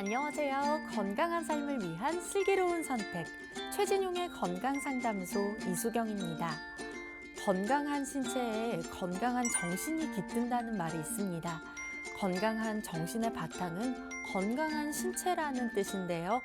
안녕하세요. 건강한 삶을 위한 슬기로운 선택, 최진용의 건강상담소 이수경입니다. 건강한 신체에 건강한 정신이 깃든다는 말이 있습니다. 건강한 정신의 바탕은 건강한 신체라는 뜻인데요.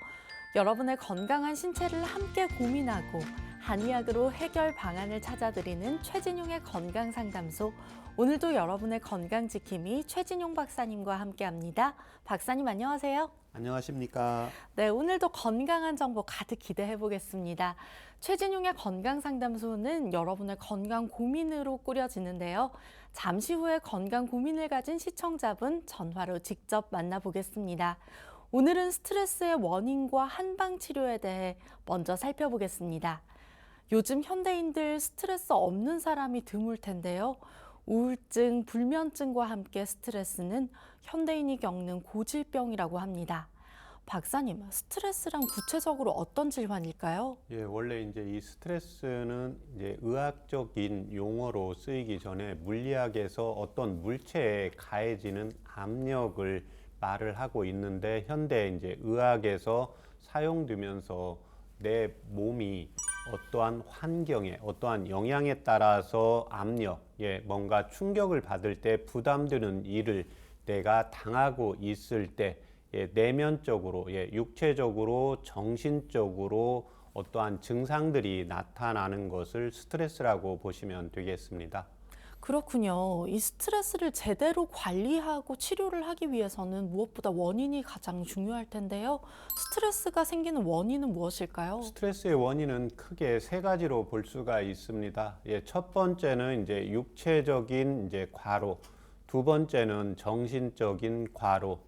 여러분의 건강한 신체를 함께 고민하고 한의학으로 해결 방안을 찾아드리는 최진용의 건강상담소. 오늘도 여러분의 건강 지킴이 최진용 박사님과 함께합니다. 박사님 안녕하세요. 안녕하십니까. 네, 오늘도 건강한 정보 가득 기대해 보겠습니다. 최진용의 건강상담소는 여러분의 건강 고민으로 꾸려지는데요. 잠시 후에 건강 고민을 가진 시청자분 전화로 직접 만나보겠습니다. 오늘은 스트레스의 원인과 한방 치료에 대해 먼저 살펴보겠습니다. 요즘 현대인들 스트레스 없는 사람이 드물 텐데요. 우울증, 불면증과 함께 스트레스는 현대인이 겪는 고질병이라고 합니다. 박사님, 스트레스란 구체적으로 어떤 질환일까요? 원래 이제 이 스트레스는 이제 의학적인 용어로 쓰이기 전에 물리학에서 어떤 물체에 가해지는 압력을 말을 하고 있는데 현대 이제 의학에서 사용되면서 내 몸이 어떠한 환경에 어떠한 영향에 따라서 압력, 뭔가 충격을 받을 때 부담되는 일을 내가 당하고 있을 때 내면적으로, 육체적으로, 정신적으로 어떠한 증상들이 나타나는 것을 스트레스라고 보시면 되겠습니다. 그렇군요. 이 스트레스를 제대로 관리하고 치료를 하기 위해서는 무엇보다 원인이 가장 중요할 텐데요. 스트레스가 생기는 원인은 무엇일까요? 스트레스의 원인은 크게 세 가지로 볼 수가 있습니다. 첫 번째는 이제 육체적인 이제 과로, 두 번째는 정신적인 과로,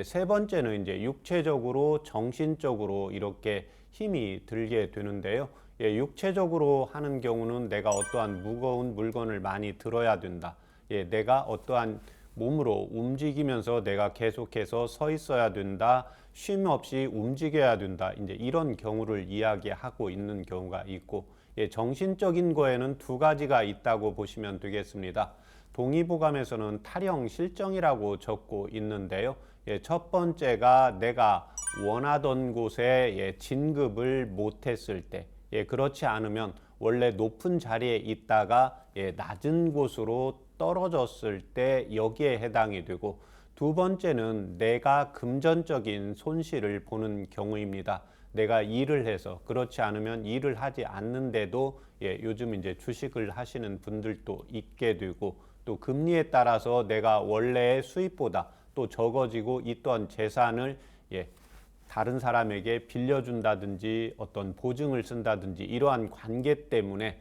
세 번째는 이제 육체적으로, 정신적으로 이렇게 힘이 들게 되는데요. 육체적으로 하는 경우는 내가 어떠한 무거운 물건을 많이 들어야 된다. 내가 어떠한 몸으로 움직이면서 내가 계속해서 서 있어야 된다. 쉼 없이 움직여야 된다. 이제 이런 경우를 이야기하고 있는 경우가 있고, 정신적인 거에는 두 가지가 있다고 보시면 되겠습니다. 동의보감에서는 탈영 실정이라고 적고 있는데요. 첫 번째가 내가 원하던 곳에 진급을 못했을 때, 그렇지 않으면 원래 높은 자리에 있다가 낮은 곳으로 떨어졌을 때 여기에 해당이 되고, 두 번째는 내가 금전적인 손실을 보는 경우입니다. 내가 일을 해서 그렇지 않으면 일을 하지 않는데도 요즘 이제 주식을 하시는 분들도 있게 되고, 또 금리에 따라서 내가 원래의 수입보다 또 적어지고 있던 재산을 다른 사람에게 빌려준다든지 어떤 보증을 쓴다든지 이러한 관계 때문에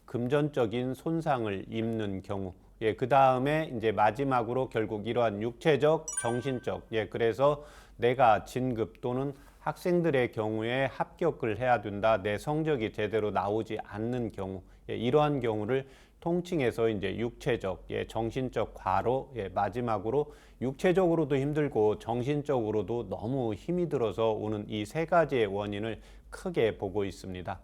금전적인 손상을 입는 경우, 그 다음에 이제 마지막으로 결국 이러한 육체적, 정신적, 그래서 내가 진급 또는 학생들의 경우에 합격을 해야 된다. 내 성적이 제대로 나오지 않는 경우, 이러한 경우를 통칭해서 이제 육체적, 정신적 과로, 마지막으로 육체적으로도 힘들고 정신적으로도 너무 힘이 들어서 오는 이 세 가지의 원인을 크게 보고 있습니다.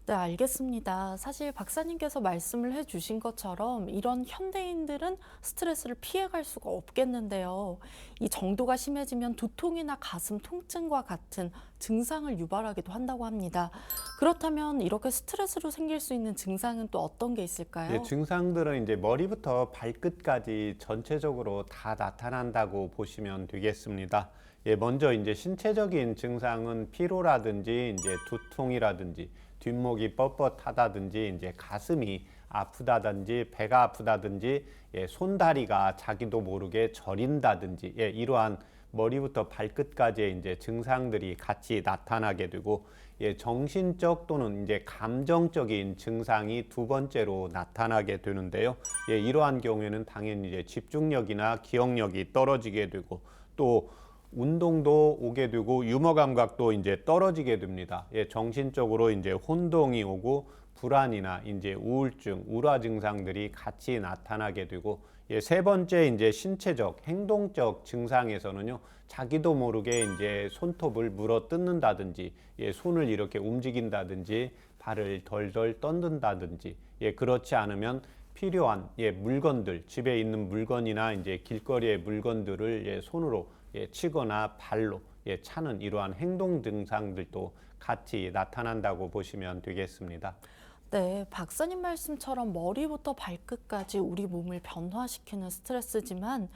네, 알겠습니다. 사실 박사님께서 말씀을 해주신 것처럼 이런 현대인들은 스트레스를 피해갈 수가 없겠는데요. 이 정도가 심해지면 두통이나 가슴 통증과 같은 증상을 유발하기도 한다고 합니다. 그렇다면 이렇게 스트레스로 생길 수 있는 증상은 또 어떤 게 있을까요? 증상들은 이제 머리부터 발끝까지 전체적으로 다 나타난다고 보시면 되겠습니다. 먼저 이제 신체적인 증상은 피로라든지 이제 두통이라든지 뒷목이 뻣뻣하다든지 이제 가슴이 아프다든지 배가 아프다든지 손다리가 자기도 모르게 저린다든지 이러한 머리부터 발끝까지의 이제 증상들이 같이 나타나게 되고, 정신적 또는 이제 감정적인 증상이 두 번째로 나타나게 되는데요. 이러한 경우에는 당연히 이제 집중력이나 기억력이 떨어지게 되고, 또 운동도 오게 되고 유머 감각도 이제 떨어지게 됩니다. 정신적으로 이제 혼동이 오고 불안이나 이제 우울증, 우울화 증상들이 같이 나타나게 되고, 세 번째 이제 신체적, 행동적 증상에서는요, 자기도 모르게 이제 손톱을 물어 뜯는다든지, 손을 이렇게 움직인다든지, 발을 덜덜 떠든다든지, 그렇지 않으면 필요한 물건들, 집에 있는 물건이나 이제 길거리의 물건들을 손으로 치거나 발로 차는 이러한 행동 증상들도 같이 나타난다고 보시면 되겠습니다. 네, 박사님 말씀처럼 머리부터 발끝까지 우리 몸을 변화시키는 스트레스지만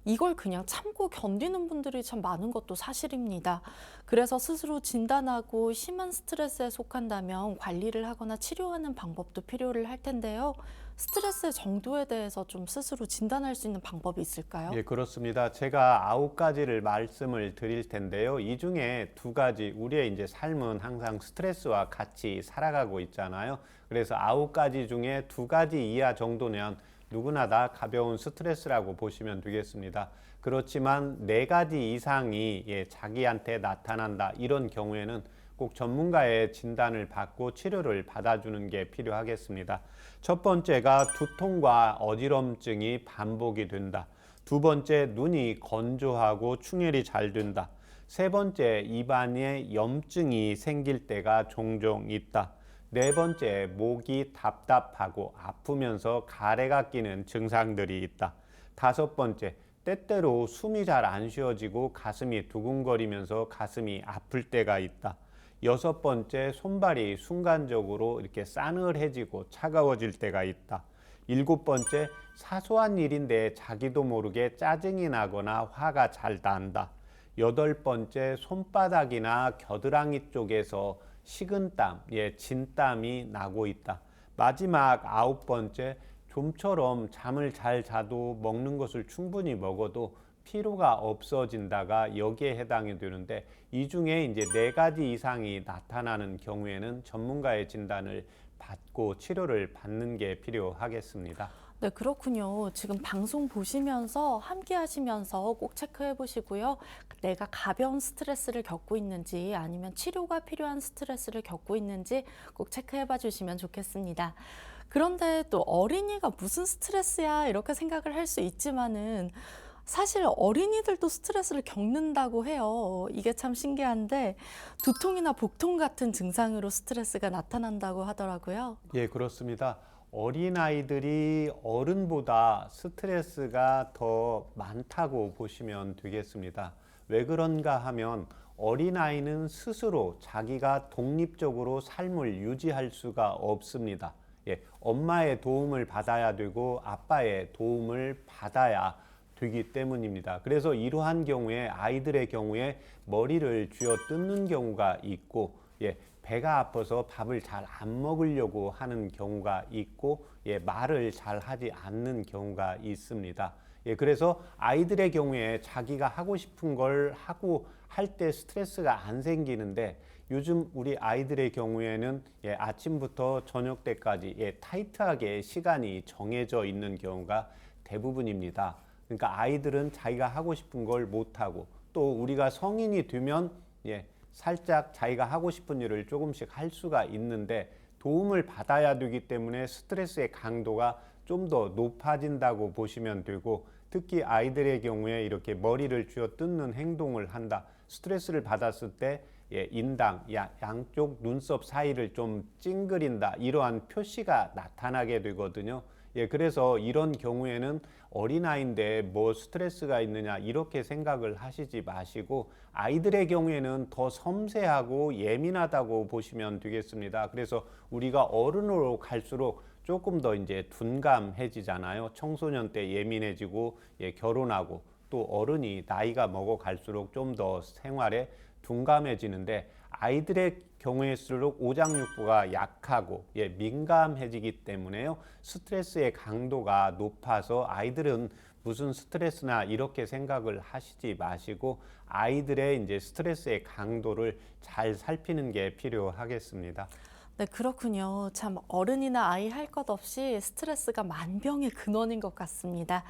이걸 그냥 참고 견디는 분들이 참 많은 것도 사실입니다. 그래서 스스로 진단하고 심한 스트레스에 속한다면 관리를 하거나 치료하는 방법도 필요를 할 텐데요. 스트레스의 정도에 대해서 좀 스스로 진단할 수 있는 방법이 있을까요? 예, 그렇습니다. 제가 9가지를 말씀을 드릴 텐데요. 이 중에 2가지, 우리의 이제 삶은 항상 스트레스와 같이 살아가고 있잖아요. 그래서 9가지 중에 2가지 이하 정도면 누구나 다 가벼운 스트레스라고 보시면 되겠습니다. 그렇지만 4가지 이상이 자기한테 나타난다. 이런 경우에는 꼭 전문가의 진단을 받고 치료를 받아주는 게 필요하겠습니다. 첫 번째가 두통과 어지럼증이 반복이 된다. 2번째, 눈이 건조하고 충혈이 잘 된다. 3번째, 입안에 염증이 생길 때가 종종 있다. 4번째, 목이 답답하고 아프면서 가래가 끼는 증상들이 있다. 5번째, 때때로 숨이 잘 안 쉬어지고 가슴이 두근거리면서 가슴이 아플 때가 있다. 6번째, 손발이 순간적으로 이렇게 싸늘해지고 차가워질 때가 있다. 7번째, 사소한 일인데 자기도 모르게 짜증이 나거나 화가 잘 난다. 8번째, 손바닥이나 겨드랑이 쪽에서 식은땀, 진땀이 나고 있다. 마지막 9번째, 좀처럼 잠을 잘 자도 먹는 것을 충분히 먹어도 피로가 없어진다가 여기에 해당이 되는데, 이 중에 이제 4가지 이상이 나타나는 경우에는 전문가의 진단을 받고 치료를 받는 게 필요하겠습니다. 네, 그렇군요. 지금 방송 보시면서 함께 하시면서 꼭 체크해 보시고요. 내가 가벼운 스트레스를 겪고 있는지 아니면 치료가 필요한 스트레스를 겪고 있는지 꼭 체크해 봐 주시면 좋겠습니다. 그런데 또 어린이가 무슨 스트레스야 이렇게 생각을 할 수 있지만은 사실 어린이들도 스트레스를 겪는다고 해요. 이게 참 신기한데 두통이나 복통 같은 증상으로 스트레스가 나타난다고 하더라고요. 예, 그렇습니다. 어린아이들이 어른보다 스트레스가 더 많다고 보시면 되겠습니다. 왜 그런가 하면 어린아이는 스스로 자기가 독립적으로 삶을 유지할 수가 없습니다. 엄마의 도움을 받아야 되고 아빠의 도움을 받아야 되기 때문입니다. 그래서 이러한 경우에 아이들의 경우에 머리를 쥐어 뜯는 경우가 있고, 배가 아파서 밥을 잘 안 먹으려고 하는 경우가 있고, 말을 잘 하지 않는 경우가 있습니다. 그래서 아이들의 경우에 자기가 하고 싶은 걸 하고 할 때 스트레스가 안 생기는데, 요즘 우리 아이들의 경우에는 아침부터 저녁 때까지 타이트하게 시간이 정해져 있는 경우가 대부분입니다. 그러니까 아이들은 자기가 하고 싶은 걸 못하고, 또 우리가 성인이 되면 살짝 자기가 하고 싶은 일을 조금씩 할 수가 있는데 도움을 받아야 되기 때문에 스트레스의 강도가 좀 더 높아진다고 보시면 되고, 특히 아이들의 경우에 이렇게 머리를 쥐어 뜯는 행동을 한다. 스트레스를 받았을 때 인당, 양쪽 눈썹 사이를 좀 찡그린다. 이러한 표시가 나타나게 되거든요. 그래서 이런 경우에는 어린아이인데 뭐 스트레스가 있느냐 이렇게 생각을 하시지 마시고, 아이들의 경우에는 더 섬세하고 예민하다고 보시면 되겠습니다. 그래서 우리가 어른으로 갈수록 조금 더 이제 둔감해지잖아요. 청소년 때 예민해지고 결혼하고 또 어른이 나이가 먹어 갈수록 좀 더 생활에 둔감해지는데, 아이들의 경우일수록 오장육부가 약하고 민감해지기 때문에요. 스트레스의 강도가 높아서 아이들은 무슨 스트레스나 이렇게 생각을 하시지 마시고 아이들의 이제 스트레스의 강도를 잘 살피는 게 필요하겠습니다. 네, 그렇군요. 참 어른이나 아이 할 것 없이 스트레스가 만병의 근원인 것 같습니다.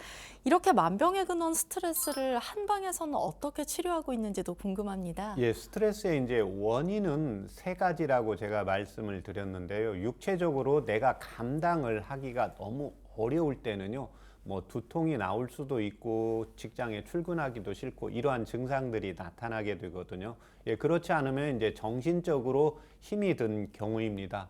이렇게 만병의 근원 스트레스를 한방에서는 어떻게 치료하고 있는지도 궁금합니다. 스트레스의 이제 원인은 3가지라고 제가 말씀을 드렸는데요. 육체적으로 내가 감당을 하기가 너무 어려울 때는요, 뭐 두통이 나올 수도 있고 직장에 출근하기도 싫고 이러한 증상들이 나타나게 되거든요. 그렇지 않으면 이제 정신적으로 힘이 든 경우입니다.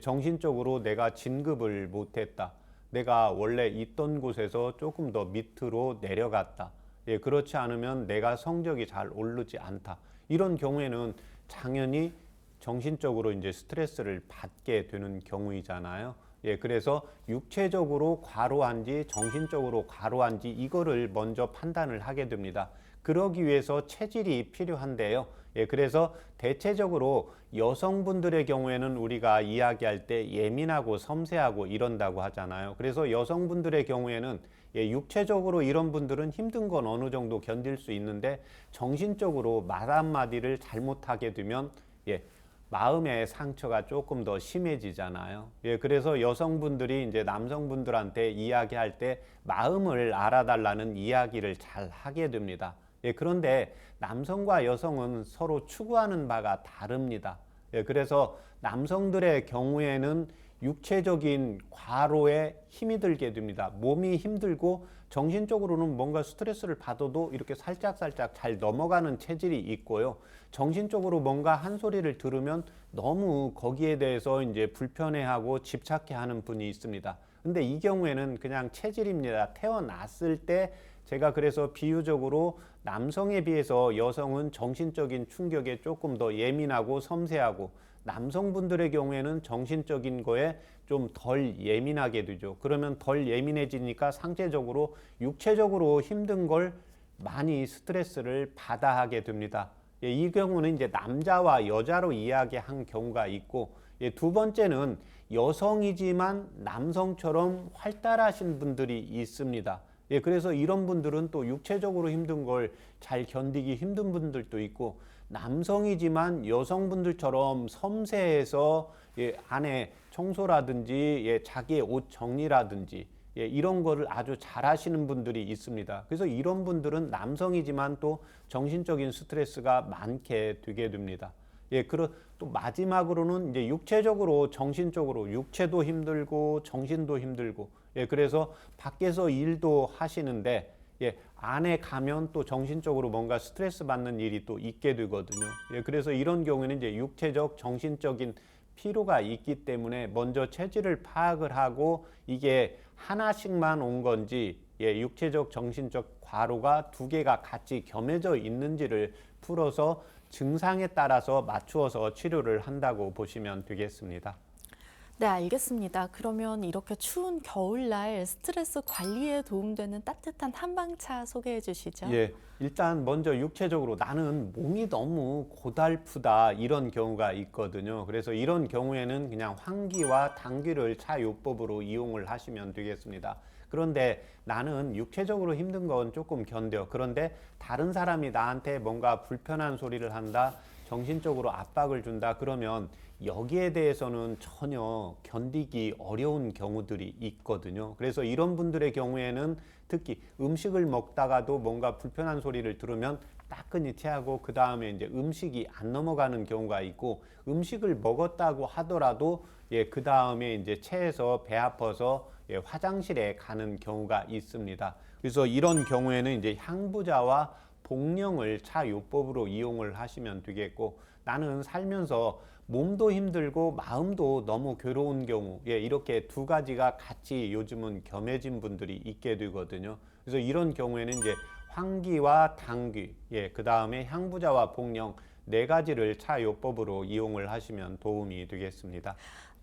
정신적으로 내가 진급을 못했다. 내가 원래 있던 곳에서 조금 더 밑으로 내려갔다. 예, 그렇지 않으면 내가 성적이 잘 오르지 않다. 이런 경우에는 당연히 정신적으로 이제 스트레스를 받게 되는 경우이잖아요. 예, 그래서 육체적으로 과로한지 정신적으로 과로한지 이거를 먼저 판단을 하게 됩니다. 그러기 위해서 체질이 필요한데요. 예, 그래서 대체적으로 여성분들의 경우에는 우리가 이야기할 때 예민하고 섬세하고 이런다고 하잖아요. 그래서 여성분들의 경우에는 예, 육체적으로 이런 분들은 힘든 건 어느 정도 견딜 수 있는데 정신적으로 말 한마디를 잘못하게 되면 예, 마음의 상처가 조금 더 심해지잖아요. 예, 그래서 여성분들이 이제 남성분들한테 이야기할 때 마음을 알아달라는 이야기를 잘 하게 됩니다. 예, 그런데 남성과 여성은 서로 추구하는 바가 다릅니다. 예, 그래서 남성들의 경우에는 육체적인 과로에 힘이 들게 됩니다. 몸이 힘들고 정신적으로는 뭔가 스트레스를 받아도 이렇게 살짝살짝 잘 넘어가는 체질이 있고요. 정신적으로 뭔가 한 소리를 들으면 너무 거기에 대해서 이제 불편해하고 집착해 하는 분이 있습니다. 근데 이 경우에는 그냥 체질입니다. 태어났을 때 제가 그래서 비유적으로 남성에 비해서 여성은 정신적인 충격에 조금 더 예민하고 섬세하고 남성분들의 경우에는 정신적인 거에 좀 덜 예민하게 되죠. 그러면 덜 예민해지니까 상대적으로 육체적으로 힘든 걸 많이 스트레스를 받아 하게 됩니다. 예, 이 경우는 이제 남자와 여자로 이야기한 경우가 있고, 예, 두 번째는 여성이지만 남성처럼 활달하신 분들이 있습니다. 예, 그래서 이런 분들은 또 육체적으로 힘든 걸 잘 견디기 힘든 분들도 있고, 남성이지만 여성분들처럼 섬세해서 예, 안에 청소라든지 예, 자기의 옷 정리라든지 예, 이런 거를 아주 잘 하시는 분들이 있습니다. 그래서 이런 분들은 남성이지만 또 정신적인 스트레스가 많게 되게 됩니다. 예, 또 마지막으로는 이제 육체적으로 정신적으로 육체도 힘들고 정신도 힘들고 예, 그래서 밖에서 일도 하시는데 예, 안에 가면 또 정신적으로 뭔가 스트레스 받는 일이 또 있게 되거든요. 예, 그래서 이런 경우에는 이제 육체적, 정신적인 피로가 있기 때문에 먼저 체질을 파악을 하고 이게 하나씩만 온 건지 예, 육체적, 정신적 과로가 두 개가 같이 겸해져 있는지를 풀어서 증상에 따라서 맞추어서 치료를 한다고 보시면 되겠습니다. 네, 알겠습니다. 그러면 이렇게 추운 겨울날 스트레스 관리에 도움되는 따뜻한 한방차 소개해 주시죠. 예, 일단 먼저 육체적으로 나는 몸이 너무 고달프다 이런 경우가 있거든요. 그래서 이런 경우에는 그냥 환기와 당귀를 차요법으로 이용을 하시면 되겠습니다. 그런데 나는 육체적으로 힘든 건 조금 견뎌. 그런데 다른 사람이 나한테 뭔가 불편한 소리를 한다, 정신적으로 압박을 준다 그러면 여기에 대해서는 전혀 견디기 어려운 경우들이 있거든요. 그래서 이런 분들의 경우에는 특히 음식을 먹다가도 뭔가 불편한 소리를 들으면 따끈히 체하고 그 다음에 이제 음식이 안 넘어가는 경우가 있고 음식을 먹었다고 하더라도 예, 그 다음에 이제 체해서 배 아파서 예, 화장실에 가는 경우가 있습니다. 그래서 이런 경우에는 이제 향부자와 복령을 차요법으로 이용을 하시면 되겠고 나는 살면서 몸도 힘들고 마음도 너무 괴로운 경우 예, 이렇게 두 가지가 같이 요즘은 겸해진 분들이 있게 되거든요. 그래서 이런 경우에는 이제 환기와 당귀 예, 그 다음에 향부자와 복령 네 가지를 차요법으로 이용을 하시면 도움이 되겠습니다.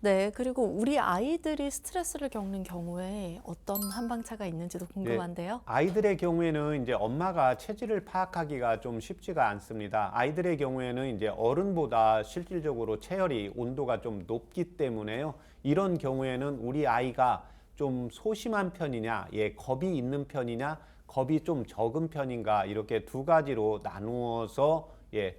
네, 그리고 우리 아이들이 스트레스를 겪는 경우에 어떤 한방차가 있는지도 궁금한데요. 아이들의 경우에는 이제 엄마가 체질을 파악하기가 좀 쉽지가 않습니다. 아이들의 경우에는 이제 어른보다 실질적으로 체열이 온도가 좀 높기 때문에요. 이런 경우에는 우리 아이가 좀 소심한 편이냐, 예, 겁이 있는 편이냐, 겁이 좀 적은 편인가 이렇게 두 가지로 나누어서 예,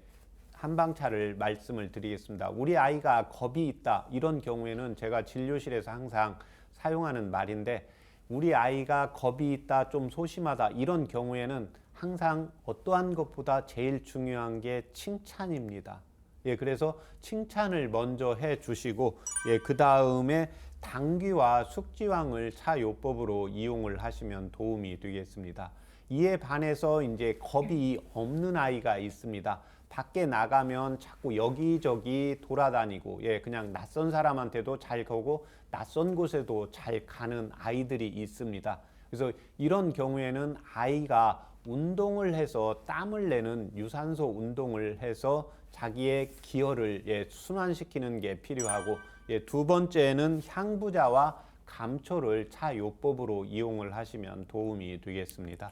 한방차를 말씀을 드리겠습니다. 우리 아이가 겁이 있다 이런 경우에는 제가 진료실에서 항상 사용하는 말인데 우리 아이가 겁이 있다 좀 소심하다 이런 경우에는 항상 어떠한 것보다 제일 중요한 게 칭찬입니다. 예, 그래서 칭찬을 먼저 해 주시고 예, 그 다음에 당귀와 숙지황을 차요법으로 이용을 하시면 도움이 되겠습니다. 이에 반해서 이제 겁이 없는 아이가 있습니다. 밖에 나가면 자꾸 여기저기 돌아다니고 예, 그냥 낯선 사람한테도 잘 가고 낯선 곳에도 잘 가는 아이들이 있습니다. 그래서 이런 경우에는 아이가 운동을 해서 땀을 내는 유산소 운동을 해서 자기의 기혈을 순환시키는 게 필요하고, 두 번째는 향부자와 감초를 차 요법으로 이용을 하시면 도움이 되겠습니다.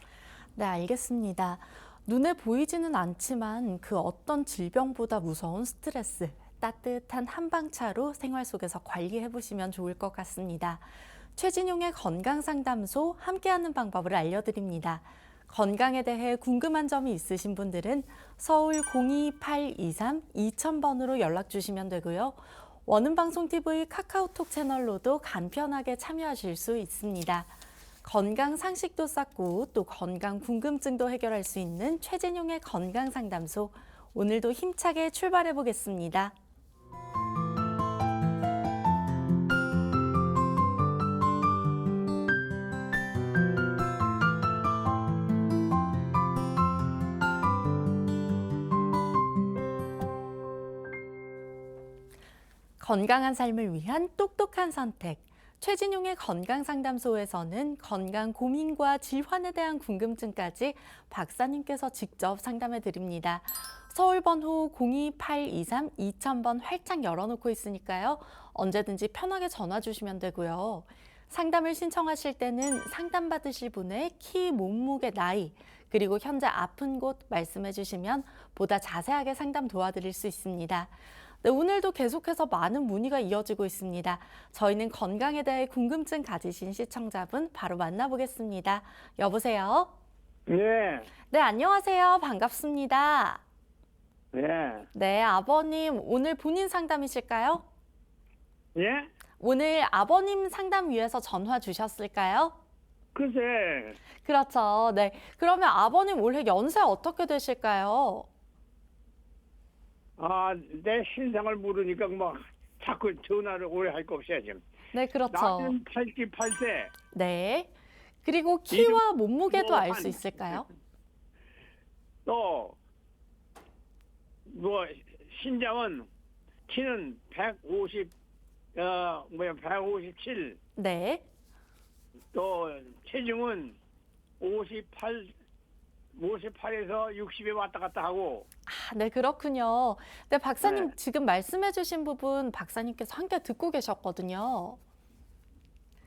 네, 알겠습니다. 눈에 보이지는 않지만 그 어떤 질병보다 무서운 스트레스, 따뜻한 한방차로 생활 속에서 관리해 보시면 좋을 것 같습니다. 최진용의 건강상담소 함께하는 방법을 알려드립니다. 건강에 대해 궁금한 점이 있으신 분들은 서울 02823-2000번으로 연락 주시면 되고요. 원음방송TV 카카오톡 채널로도 간편하게 참여하실 수 있습니다. 건강 상식도 쌓고 또 건강 궁금증도 해결할 수 있는 최진용의 건강상담소, 오늘도 힘차게 출발해 보겠습니다. 건강한 삶을 위한 똑똑한 선택. 최진용의 건강상담소에서는 건강 고민과 질환에 대한 궁금증까지 박사님께서 직접 상담해 드립니다. 서울 번호 02823-2000번 활짝 열어놓고 있으니까요. 언제든지 편하게 전화 주시면 되고요. 상담을 신청하실 때는 상담받으실 분의 키, 몸무게, 나이, 그리고 현재 아픈 곳 말씀해 주시면 보다 자세하게 상담 도와드릴 수 있습니다. 네, 오늘도 계속해서 많은 문의가 이어지고 있습니다. 저희는 건강에 대해 궁금증 가지신 시청자분 바로 만나보겠습니다. 여보세요? 네, 네, 안녕하세요. 반갑습니다. 네, 네, 아버님, 오늘 본인 상담이실까요? 예? 오늘 아버님 상담 위해서 전화 주셨을까요? 글쎄, 그렇죠. 네. 그러면 아버님 올해 연세 어떻게 되실까요? 내 신상을 모르니까 뭐 자꾸 전화를 오래 할 거 없어요, 지금. 네, 그렇죠. 나는 88세. 네. 그리고 키와 몸무게도 알 수 한- 있을까요? 또, 뭐, 신장은, 키는 157, 네. 또, 체중은 58에서 60에 왔다 갔다 하고, 아, 네, 그렇군요. 네, 박사님 네. 지금 말씀해 주신 부분 박사님께서 함께 듣고 계셨거든요.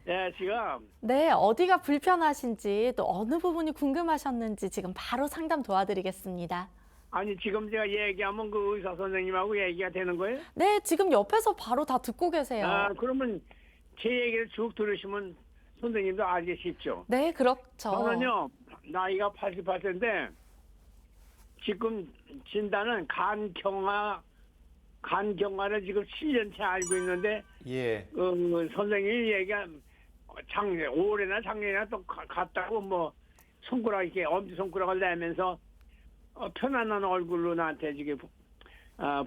예, 지금, 네, 어디가 불편하신지 또 어느 부분이 궁금하셨는지 지금 바로 상담 도와드리겠습니다. 아니, 지금 제가 얘기하면 그 의사 선생님하고 얘기가 되는 거예요? 네, 지금 옆에서 바로 다 듣고 계세요. 그러면 제 얘기를 쭉 들으시면 선생님도 알겠죠. 네, 그렇죠. 저는요, 나이가 88세인데, 지금 진단은 간경화를 지금 7년째 알고 있는데, 예, 선생님이 얘기한 올해나 작년이나 또 갔다고 뭐, 손가락 이렇게 엄지손가락을 내면서, 편안한 얼굴로 나한테 지금,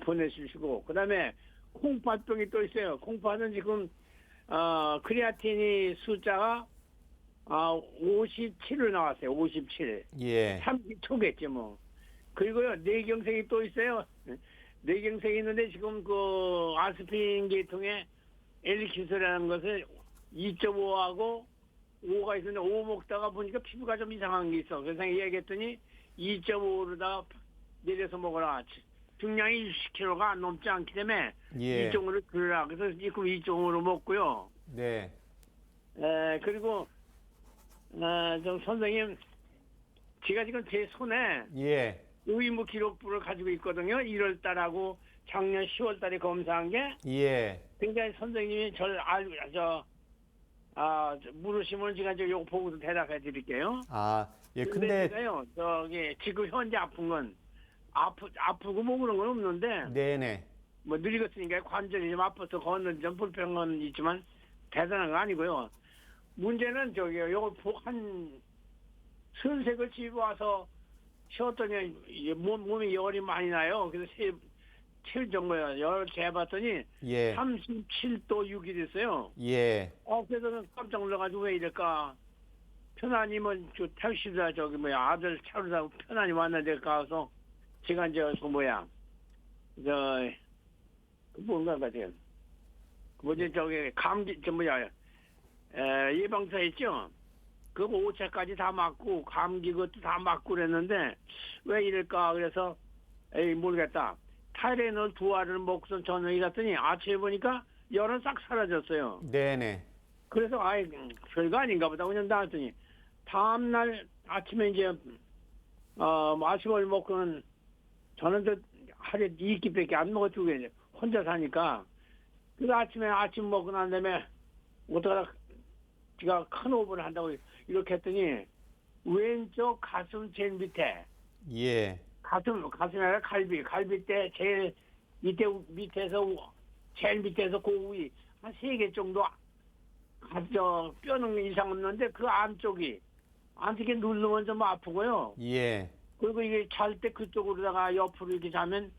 보내주시고, 그 다음에 콩팥병이 또 있어요. 콩팥은 지금, 크레아틴이 숫자가 57로 나왔어요. 57. 예, 3기 초겠지 뭐. 그리고요 뇌경색이 또 있어요. 뇌경색이 있는데 지금 그 아스피린 계통의 엘리키스라는 것을 2.5하고 5가 있는데 5 먹다가 보니까 피부가 좀 이상한 게 있어. 그래서 얘기했더니 2.5로다가 내려서 먹어라. 중량이 60kg가 안 넘지 않기 때문에 예, 2.5를 줄여라. 그래서 지금 2.5로 먹고요. 네, 그리고 좀 선생님, 제가 지금 제 손에 예, 의무 기록부를 가지고 있거든요. 1월 달하고 작년 10월 달에 검사한 게. 예, 굉장히 선생님이 저를 물으시면 제가 이제 요거 보고서 대답해 드릴게요. 예, 근데 근데, 제가요, 지금 현재 아픈 건 아프고 뭐 그런 건 없는데, 네네, 뭐 늙었으니까 관절이 좀 아파서 걷는 좀 불편한 건 있지만 대단한 건 아니고요. 문제는 요거 한 슬색을 집에 와서 쉬었더니 몸에 열이 많이 나요. 그래서 체온 정도야 열 재봤더니 예, 37도 6이 됐어요. 예, 그래서 깜짝 놀라가지고 왜 이럴까. 편안히 저 택시다 아들 차로 편안히 왔는데 가서 제가 이제 뭔가 같아요. 감기 예방사 있죠. 그 5차까지 다 맞고 감기 것도 다 맞고 그랬는데 왜 이럴까 그래서 에이 모르겠다. 타이레놀 2알을 먹고선 저녁에 갔더니 아침에 보니까 열은 싹 사라졌어요. 네네. 그래서 아이 별거 아닌가 보다 그냥 나왔더니 다음날 아침에 이제 아침을 먹고는 저는 또 하루에 2끼밖에 안 먹었죠. 그게 혼자 사니까. 그래서 아침에 아침 먹고 난 다음에 어떡하다 제가 큰 호흡을 한다고 이렇게 했더니 왼쪽 가슴 제일 밑에 예. 가슴이 아니라 갈비 때 제일 밑에서 제일 밑에서 그 위 한 3개 정도 뼈는 이상 없는데 그 안쪽에 누르면 좀 아프고요. 예. 그리고 이게 잘 때 그쪽으로다가 옆으로 이렇게 자면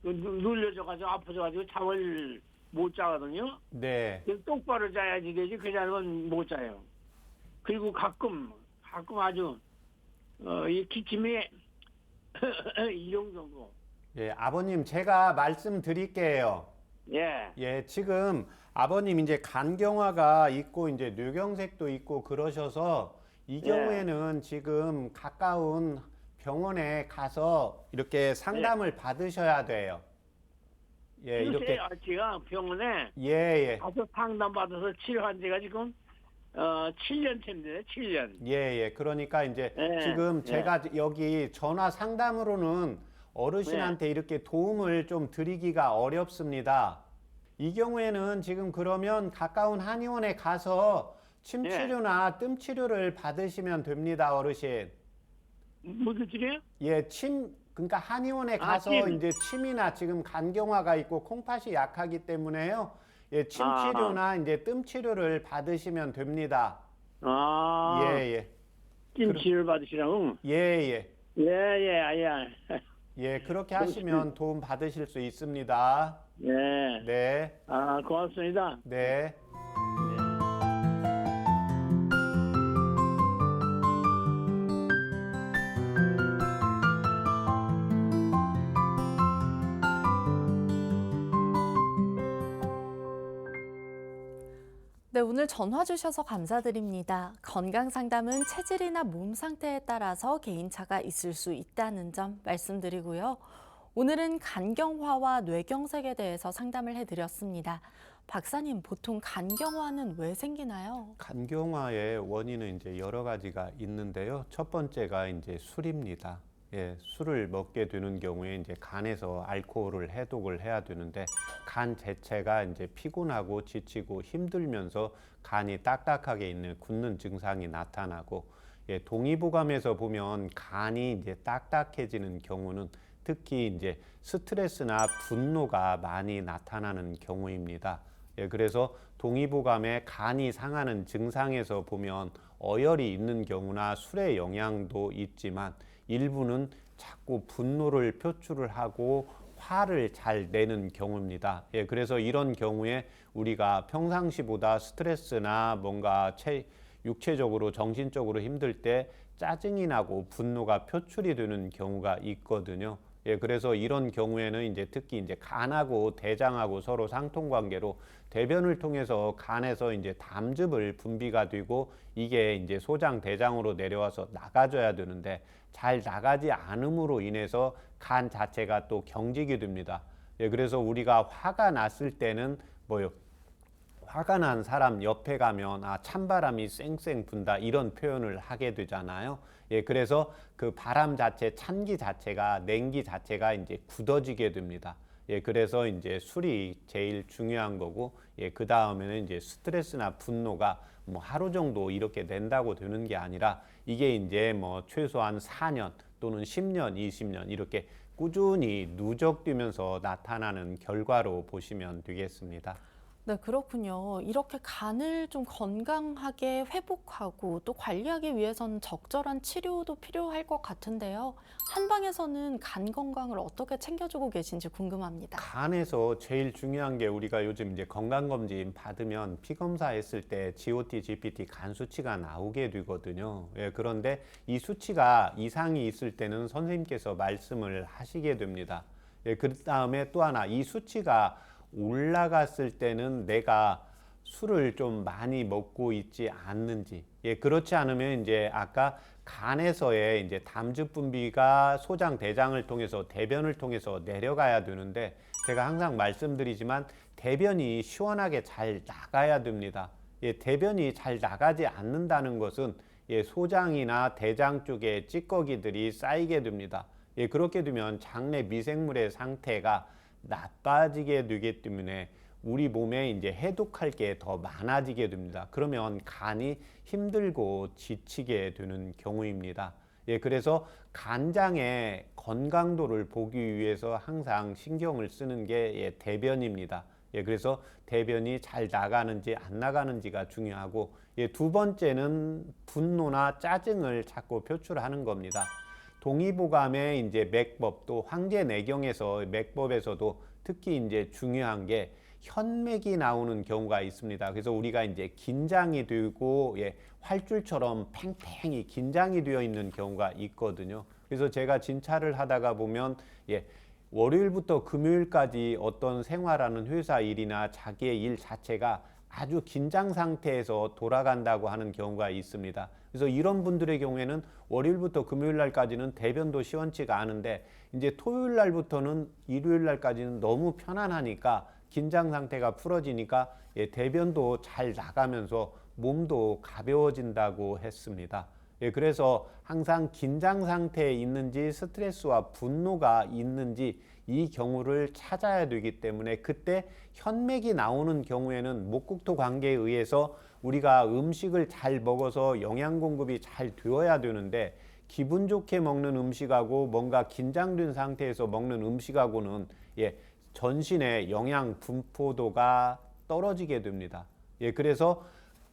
눌려져가지고 아파져가지고 잠을 못 자거든요. 네. 그래서 똑바로 자야지 되지 그자는 못 자요. 그리고 가끔 아주 이 기침이 이 정도. 예, 아버님 제가 말씀드릴게요. 예. 예, 지금 아버님 이제 간경화가 있고 이제 뇌경색도 있고 그러셔서 이 예. 경우에는 지금 가까운 병원에 가서 이렇게 상담을 받으셔야 돼요. 예, 이렇게 제가 병원에 예, 예. 가서 상담 받아서 치료한 지가 지금 7년째인데 7년. 예, 예. 그러니까 이제 예, 지금 예. 제가 여기 전화 상담으로는 어르신한테 이렇게 도움을 좀 드리기가 어렵습니다. 이 경우에는 지금 그러면 가까운 한의원에 가서 침 예. 치료나 뜸 치료를 받으시면 됩니다, 어르신. 무슨 치료요? 예, 그러니까 한의원에 가서 침. 이제 침이나 지금 간경화가 있고 콩팥이 약하기 때문에요. 예, 침 아. 치료나 이제 뜸 치료를 받으시면 됩니다. 아, 예, 예. 찜 치료를 받으시라고? 예, 예. 예. 예, 그렇게 하시면 도움 받으실 수 있습니다. 예. 네, 아, 고맙습니다. 네. 네, 오늘 전화 주셔서 감사드립니다. 건강 상담은 체질이나 몸 상태에 따라서 개인차가 있을 수 있다는 점 말씀드리고요. 오늘은 간경화와 뇌경색에 대해서 상담을 해드렸습니다. 박사님, 보통 간경화는 왜 생기나요? 간경화의 원인은 이제 여러 가지가 있는데요. 첫 번째가 이제 술입니다. 예, 술을 먹게 되는 경우에 이제 간에서 알코올을 해독을 해야 되는데 간 자체가 이제 피곤하고 지치고 힘들면서 간이 딱딱하게 있는 굳는 증상이 나타나고, 예, 동의보감에서 보면 간이 이제 딱딱해지는 경우는 특히 이제 스트레스나 분노가 많이 나타나는 경우입니다. 예, 그래서 동의보감에 간이 상하는 증상에서 보면 어혈이 있는 경우나 술의 영향도 있지만 일부는 자꾸 분노를 표출을 하고 화를 잘 내는 경우입니다. 예, 그래서 이런 경우에 우리가 평상시보다 스트레스나 뭔가 육체적으로 정신적으로 힘들 때 짜증이 나고 분노가 표출이 되는 경우가 있거든요. 예, 그래서 이런 경우에는 이제 특히 이제 간하고 대장하고 서로 상통관계로 대변을 통해서 간에서 이제 담즙을 분비가 되고 이게 이제 소장 대장으로 내려와서 나가줘야 되는데 잘 나가지 않음으로 인해서 간 자체가 또 경직이 됩니다. 예, 그래서 우리가 화가 났을 때는 뭐요? 화가 난 사람 옆에 가면 찬바람이 쌩쌩 분다 이런 표현을 하게 되잖아요. 예, 그래서 그 바람 자체, 찬기 자체가 냉기 자체가 이제 굳어지게 됩니다. 예, 그래서 이제 술이 제일 중요한 거고, 예, 그 다음에는 이제 스트레스나 분노가 뭐 하루 정도 이렇게 낸다고 되는 게 아니라 이게 이제 뭐 최소한 4년 또는 10년, 20년 이렇게 꾸준히 누적되면서 나타나는 결과로 보시면 되겠습니다. 네, 그렇군요. 이렇게 간을 좀 건강하게 회복하고 또 관리하기 위해서는 적절한 치료도 필요할 것 같은데요. 한방에서는 간 건강을 어떻게 챙겨주고 계신지 궁금합니다. 간에서 제일 중요한 게 우리가 요즘 이제 건강검진 받으면 피검사 했을 때 GOT, GPT 간 수치가 나오게 되거든요. 예, 그런데 이 수치가 이상이 있을 때는 선생님께서 말씀을 하시게 됩니다. 예, 그 다음에 또 하나 이 수치가 올라갔을 때는 내가 술을 좀 많이 먹고 있지 않는지, 예, 그렇지 않으면 이제 아까 간에서의 이제 담즙 분비가 소장 대장을 통해서 대변을 통해서 내려가야 되는데 제가 항상 말씀드리지만 대변이 시원하게 잘 나가야 됩니다. 예, 대변이 잘 나가지 않는다는 것은 예, 소장이나 대장 쪽에 찌꺼기들이 쌓이게 됩니다. 예, 그렇게 되면 장내 미생물의 상태가 나빠지게 되기 때문에 우리 몸에 이제 해독할 게 더 많아지게 됩니다. 그러면 간이 힘들고 지치게 되는 경우입니다. 예, 그래서 간장의 건강도를 보기 위해서 항상 신경을 쓰는 게 예, 대변입니다. 예, 그래서 대변이 잘 나가는지 안 나가는지가 중요하고 예, 두 번째는 분노나 짜증을 자꾸 표출하는 겁니다. 동의보감의 이제 맥법 또 황제내경에서 맥법에서도 특히 이제 중요한 게 현맥이 나오는 경우가 있습니다. 그래서 우리가 이제 긴장이 되고 예, 활줄처럼 팽팽히 긴장이 되어 있는 경우가 있거든요. 그래서 제가 진찰을 하다가 보면 예, 월요일부터 금요일까지 어떤 생활하는 회사 일이나 자기의 일 자체가 아주 긴장 상태에서 돌아간다고 하는 경우가 있습니다. 그래서 이런 분들의 경우에는 월요일부터 금요일 날까지는 대변도 시원치가 않은데 이제 토요일 날부터는 일요일 날까지는 너무 편안하니까 긴장 상태가 풀어지니까 예, 대변도 잘 나가면서 몸도 가벼워진다고 했습니다. 예, 그래서 항상 긴장 상태에 있는지 스트레스와 분노가 있는지 이 경우를 찾아야 되기 때문에 그때 현맥이 나오는 경우에는 목국토 관계에 의해서 우리가 음식을 잘 먹어서 영양 공급이 잘 되어야 되는데 기분 좋게 먹는 음식하고 뭔가 긴장된 상태에서 먹는 음식하고는 예, 전신의 영양 분포도가 떨어지게 됩니다. 예, 그래서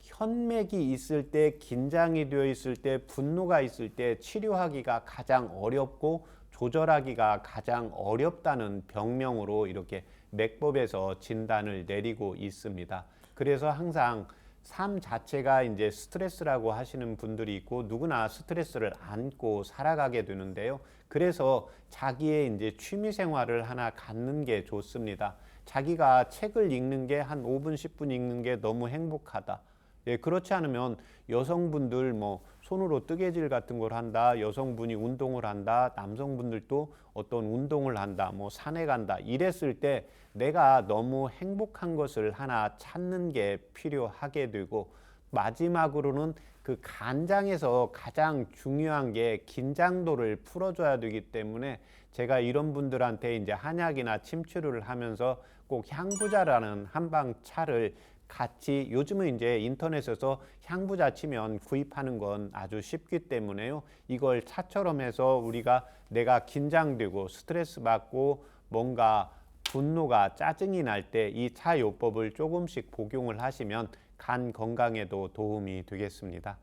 현맥이 있을 때, 긴장이 되어 있을 때, 분노가 있을 때 치료하기가 가장 어렵고 조절하기가 가장 어렵다는 병명으로 이렇게 맥법에서 진단을 내리고 있습니다. 그래서 항상 삶 자체가 이제 스트레스라고 하시는 분들이 있고 누구나 스트레스를 안고 살아가게 되는데요. 그래서 자기의 이제 취미 생활을 하나 갖는 게 좋습니다. 자기가 책을 읽는 게 한 5분, 10분 읽는 게 너무 행복하다. 예, 그렇지 않으면 여성분들 뭐 손으로 뜨개질 같은 걸 한다, 여성분이 운동을 한다, 남성분들도 어떤 운동을 한다, 뭐 산에 간다 이랬을 때 내가 너무 행복한 것을 하나 찾는 게 필요하게 되고 마지막으로는 그 간장에서 가장 중요한 게 긴장도를 풀어줘야 되기 때문에 제가 이런 분들한테 이제 한약이나 침치료를 하면서 꼭 향부자라는 한방 차를 같이 요즘은 이제 인터넷에서 향부자 치면 구입하는 건 아주 쉽기 때문에요. 이걸 차처럼 해서 우리가 내가 긴장되고 스트레스 받고 뭔가 분노가 짜증이 날 때 이 차 요법을 조금씩 복용을 하시면 간 건강에도 도움이 되겠습니다.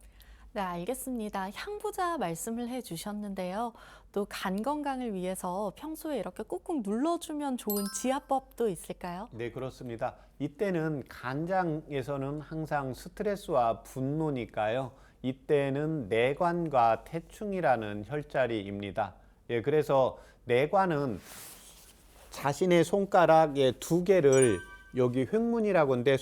네, 알겠습니다. 향부자 말씀을 해주셨는데요. 또 간 건강을 위해서 평소에 이렇게 꾹꾹 눌러주면 좋은 지압법도 있을까요? 네, 그렇습니다. 이때는 간장에서는 항상 스트레스와 분노니까요. 이때는 내관과 태충이라는 혈자리입니다. 예, 그래서 내관은 자신의 손가락의 두 개를 여기 횡문이라고 하는데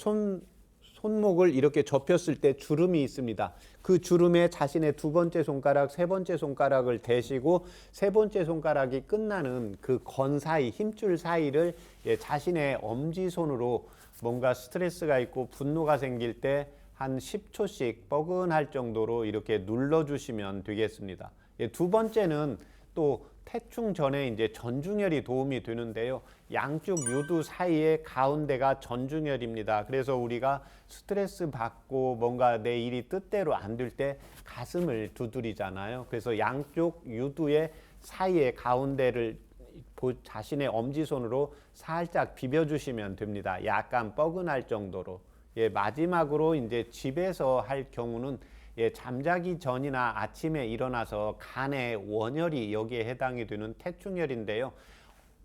손목을 이렇게 접혔을 때 주름이 있습니다. 그 주름에 자신의 두 번째 손가락, 세 번째 손가락을 대시고 세 번째 손가락이 끝나는 그 건 사이, 힘줄 사이를 자신의 엄지손으로 뭔가 스트레스가 있고 분노가 생길 때 한 10초씩 뻐근할 정도로 이렇게 눌러주시면 되겠습니다. 두 번째는 또 태충 전에 이제 전중혈이 도움이 되는데요. 양쪽 요두 사이의 가운데가 전중혈입니다. 그래서 우리가 스트레스 받고 뭔가 내 일이 뜻대로 안 될 때 가슴을 두드리잖아요. 그래서 양쪽 요두의 사이의 가운데를 자신의 엄지손으로 살짝 비벼주시면 됩니다. 약간 뻐근할 정도로. 예, 마지막으로 이제 집에서 할 경우는 예, 잠자기 전이나 아침에 일어나서 간의 원혈이 여기에 해당이 되는 태충혈인데요.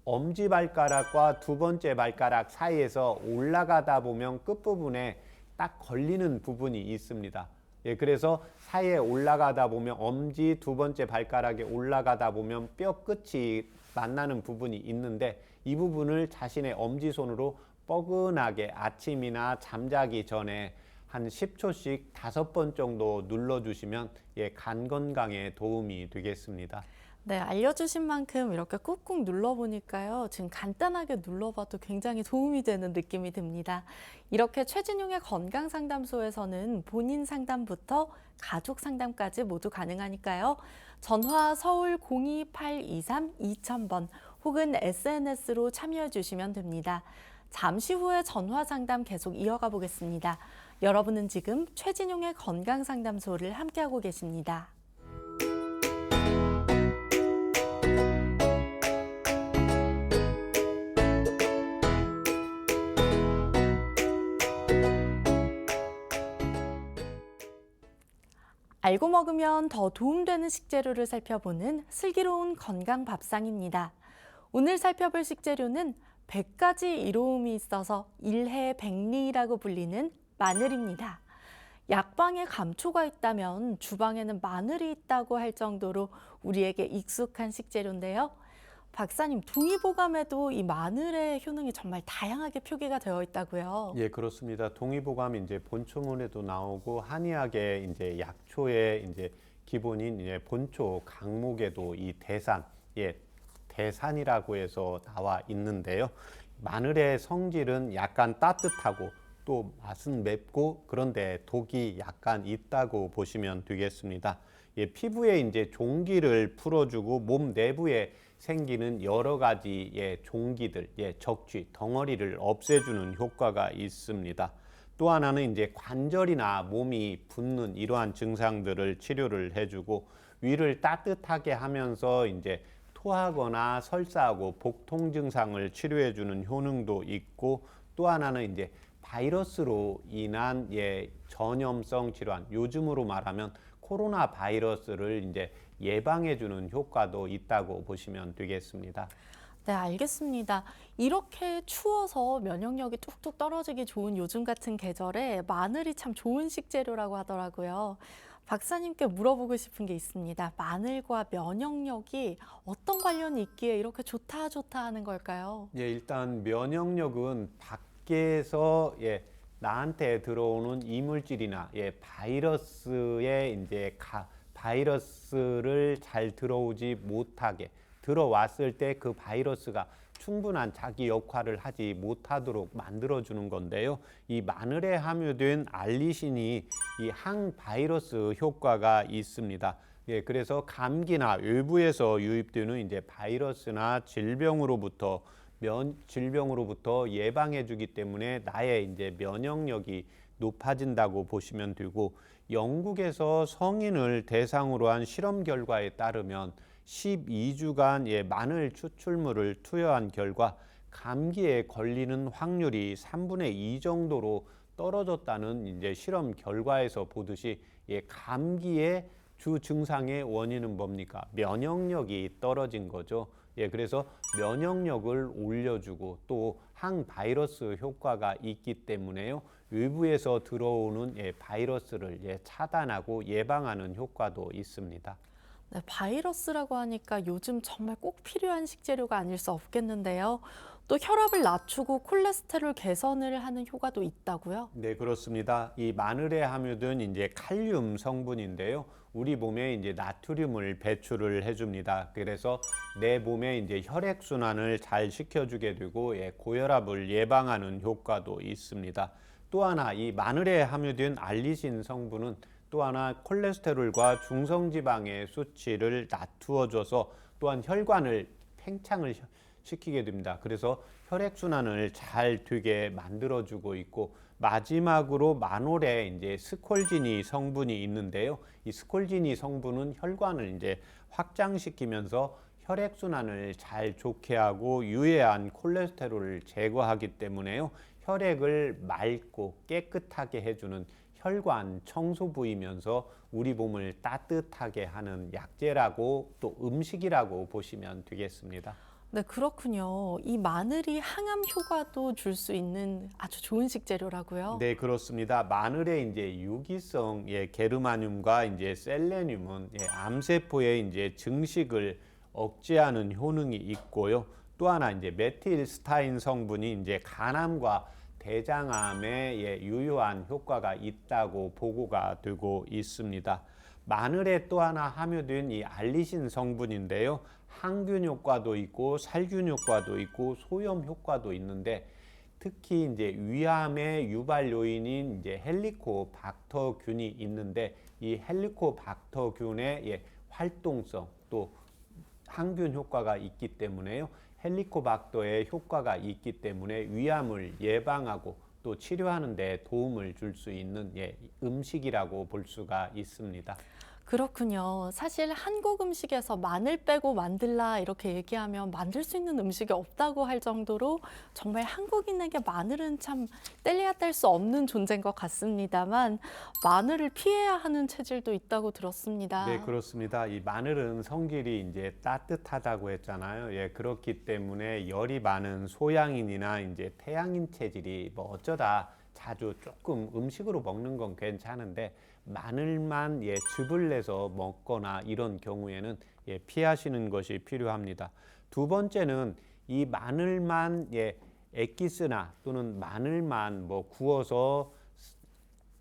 엄지발가락과 두 번째 발가락 사이에서 올라가다 보면 끝부분에 딱 걸리는 부분이 있습니다. 예, 그래서 사이에 올라가다 보면 엄지 두 번째 발가락에 올라가다 보면 뼈 끝이 만나는 부분이 있는데 이 부분을 자신의 엄지손으로 뻐근하게 아침이나 잠자기 전에 한 10초씩 5번 정도 눌러주시면 간 건강에 도움이 되겠습니다. 네, 알려주신 만큼 이렇게 꾹꾹 눌러보니까요. 지금 간단하게 눌러봐도 굉장히 도움이 되는 느낌이 듭니다. 이렇게 최진용의 건강상담소에서는 본인 상담부터 가족 상담까지 모두 가능하니까요. 전화 서울 02823-2000번 혹은 SNS로 참여해 주시면 됩니다. 잠시 후에 전화 상담 계속 이어가 보겠습니다. 여러분은 지금 최진용의 건강상담소를 함께하고 계십니다. 알고 먹으면 더 도움되는 식재료를 살펴보는 슬기로운 건강 밥상입니다. 오늘 살펴볼 식재료는 100가지 이로움이 있어서 일해백리라고 불리는 마늘입니다. 약방에 감초가 있다면 주방에는 마늘이 있다고 할 정도로 우리에게 익숙한 식재료인데요. 박사님, 동의보감에도 이 마늘의 효능이 정말 다양하게 표기가 되어 있다고요. 예, 그렇습니다. 동의보감이 이제 본초문에도 나오고 한의학의 이제 약초의 이제 기본인 이제 본초 강목에도 이 대산, 대산이라고 해서 나와 있는데요. 마늘의 성질은 약간 따뜻하고 또 맛은 맵고 그런데 독이 약간 있다고 보시면 되겠습니다. 피부에 이제 종기를 풀어주고 몸 내부에 생기는 여러 가지 종기들, 적취, 덩어리를 없애주는 효과가 있습니다. 또 하나는 이제 관절이나 몸이 붓는 이러한 증상들을 치료를 해주고 위를 따뜻하게 하면서 이제 토하거나 설사하고 복통 증상을 치료해주는 효능도 있고 또 하나는 이제 바이러스로 인한 전염성 질환, 요즘으로 말하면 코로나 바이러스를 이제 예방해주는 효과도 있다고 보시면 되겠습니다. 네, 알겠습니다. 이렇게 추워서 면역력이 뚝뚝 떨어지기 좋은 요즘 같은 계절에 마늘이 참 좋은 식재료라고 하더라고요. 박사님께 물어보고 싶은 게 있습니다. 마늘과 면역력이 어떤 관련이 있기에 이렇게 좋다 하는 걸까요? 일단 면역력은 밖에서 나한테 들어오는 이물질이나 바이러스의 이제 바이러스를 잘 들어오지 못하게 들어왔을 때 그 바이러스가 충분한 자기 역할을 하지 못하도록 만들어주는 건데요. 이 마늘에 함유된 알리신이 이 항바이러스 효과가 있습니다. 그래서 감기나 외부에서 유입되는 이제 바이러스나 질병으로부터 예방해주기 때문에 나의 이제 면역력이 높아진다고 보시면 되고 영국에서 성인을 대상으로 한 실험 결과에 따르면 12주간 마늘 추출물을 투여한 결과 감기에 걸리는 확률이 3분의 2 정도로 떨어졌다는 이제 실험 결과에서 보듯이 감기의 주 증상의 원인은 뭡니까? 면역력이 떨어진 거죠. 그래서 면역력을 올려주고 또 항바이러스 효과가 있기 때문에요. 외부에서 들어오는 바이러스를 차단하고 예방하는 효과도 있습니다. 네, 바이러스라고 하니까 요즘 정말 꼭 필요한 식재료가 아닐 수 없겠는데요. 또 혈압을 낮추고 콜레스테롤 개선을 하는 효과도 있다고요? 네, 그렇습니다. 이 마늘에 함유된 이제 칼륨 성분인데요. 우리 몸에 이제 나트륨을 배출을 해줍니다. 그래서 내 몸에 이제 혈액 순환을 잘 시켜주게 되고 고혈압을 예방하는 효과도 있습니다. 또 하나 이 마늘에 함유된 알리신 성분은 또 하나 콜레스테롤과 중성지방의 수치를 낮추어줘서 또한 혈관을 팽창을 시키게 됩니다. 그래서 혈액순환을 잘 되게 만들어주고 있고 마지막으로 마늘에 이제 스콜지니 성분이 있는데요. 이 스콜지니 성분은 혈관을 이제 확장시키면서 혈액순환을 잘 좋게 하고 유해한 콜레스테롤을 제거하기 때문에요. 혈액을 맑고 깨끗하게 해주는 혈관 청소부이면서 우리 몸을 따뜻하게 하는 약재라고 또 음식이라고 보시면 되겠습니다. 네, 그렇군요. 이 마늘이 항암 효과도 줄 수 있는 아주 좋은 식재료라고요? 네, 그렇습니다. 마늘에 이제 유기성 게르마늄과 이제 셀레늄은 암세포의 이제 증식을 억제하는 효능이 있고요. 또 하나 이제 메틸스타인 성분이 이제 간암과 대장암에 유효한 효과가 있다고 보고가 되고 있습니다. 마늘에 또 하나 함유된 이 알리신 성분인데요. 항균 효과도 있고 살균 효과도 있고 소염 효과도 있는데 특히 이제 위암의 유발 요인인 이제 헬리코박터균이 있는데 이 헬리코박터균의 활동성 또 항균 효과가 있기 때문에요. 헬리코박터의 효과가 있기 때문에 위암을 예방하고 또 치료하는 데 도움을 줄 수 있는 음식이라고 볼 수가 있습니다. 그렇군요. 사실 한국 음식에서 마늘 빼고 만들라 이렇게 얘기하면 만들 수 있는 음식이 없다고 할 정도로 정말 한국인에게 마늘은 참 뗄래야 뗄 수 없는 존재인 것 같습니다만 마늘을 피해야 하는 체질도 있다고 들었습니다. 네, 그렇습니다. 이 마늘은 성질이 이제 따뜻하다고 했잖아요. 그렇기 때문에 열이 많은 소양인이나 이제 태양인 체질이 뭐 어쩌다 자주 조금 음식으로 먹는 건 괜찮은데 마늘만 즙을 내서 먹거나 이런 경우에는 피하시는 것이 필요합니다. 두 번째는 이 마늘만 액기스나 또는 마늘만 뭐 구워서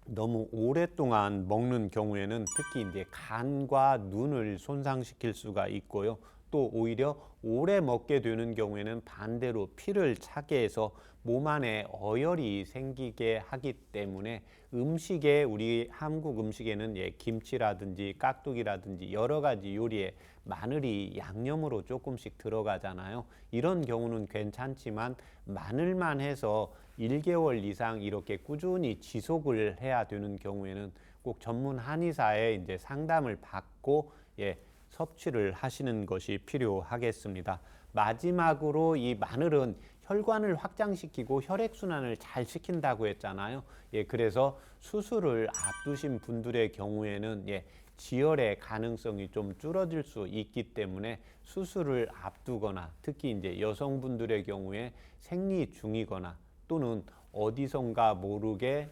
너무 오랫동안 먹는 경우에는 특히 이제 간과 눈을 손상시킬 수가 있고요. 또 오히려 오래 먹게 되는 경우에는 반대로 피를 차게 해서 몸 안에 어혈이 생기게 하기 때문에 음식에 우리 한국 음식에는 김치라든지 깍두기라든지 여러 가지 요리에 마늘이 양념으로 조금씩 들어가잖아요. 이런 경우는 괜찮지만 마늘만 해서 1개월 이상 이렇게 꾸준히 지속을 해야 되는 경우에는 꼭 전문 한의사의 이제 상담을 받고 섭취를 하시는 것이 필요하겠습니다. 마지막으로 이 마늘은 혈관을 확장시키고 혈액순환을 잘 시킨다고 했잖아요. 그래서 수술을 앞두신 분들의 경우에는 지혈의 가능성이 좀 줄어들 수 있기 때문에 수술을 앞두거나 특히 이제 여성분들의 경우에 생리 중이거나 또는 어디선가 모르게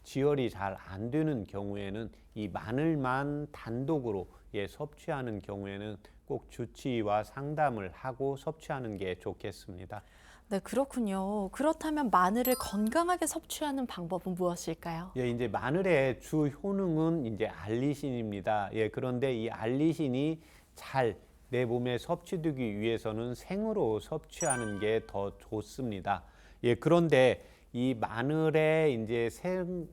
지혈이 잘 안 되는 경우에는 이 마늘만 단독으로 섭취하는 경우에는 꼭 주치의와 상담을 하고 섭취하는 게 좋겠습니다. 네, 그렇군요. 그렇다면 마늘을 건강하게 섭취하는 방법은 무엇일까요? 이제 마늘의 주 효능은 이제 알리신입니다. 그런데 이 알리신이 잘 내 몸에 섭취되기 위해서는 생으로 섭취하는 게 더 좋습니다. 그런데 이 마늘의 이제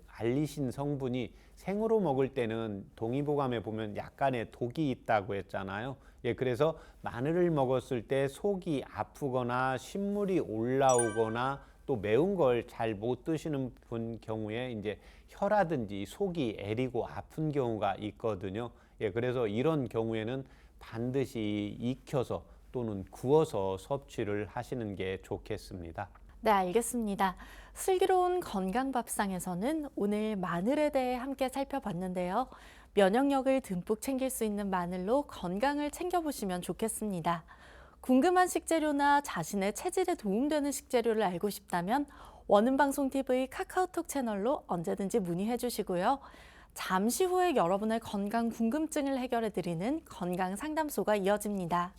알리신 성분이 생으로 먹을 때는 동의보감에 보면 약간의 독이 있다고 했잖아요. 그래서 마늘을 먹었을 때 속이 아프거나 신물이 올라오거나 또 매운 걸 잘 못 드시는 분 경우에 이제 혀라든지 속이 애리고 아픈 경우가 있거든요. 그래서 이런 경우에는 반드시 익혀서 또는 구워서 섭취를 하시는 게 좋겠습니다. 네, 알겠습니다. 슬기로운 건강밥상에서는 오늘 마늘에 대해 함께 살펴봤는데요. 면역력을 듬뿍 챙길 수 있는 마늘로 건강을 챙겨보시면 좋겠습니다. 궁금한 식재료나 자신의 체질에 도움되는 식재료를 알고 싶다면 원음방송TV 카카오톡 채널로 언제든지 문의해 주시고요. 잠시 후에 여러분의 건강 궁금증을 해결해 드리는 건강 상담소가 이어집니다.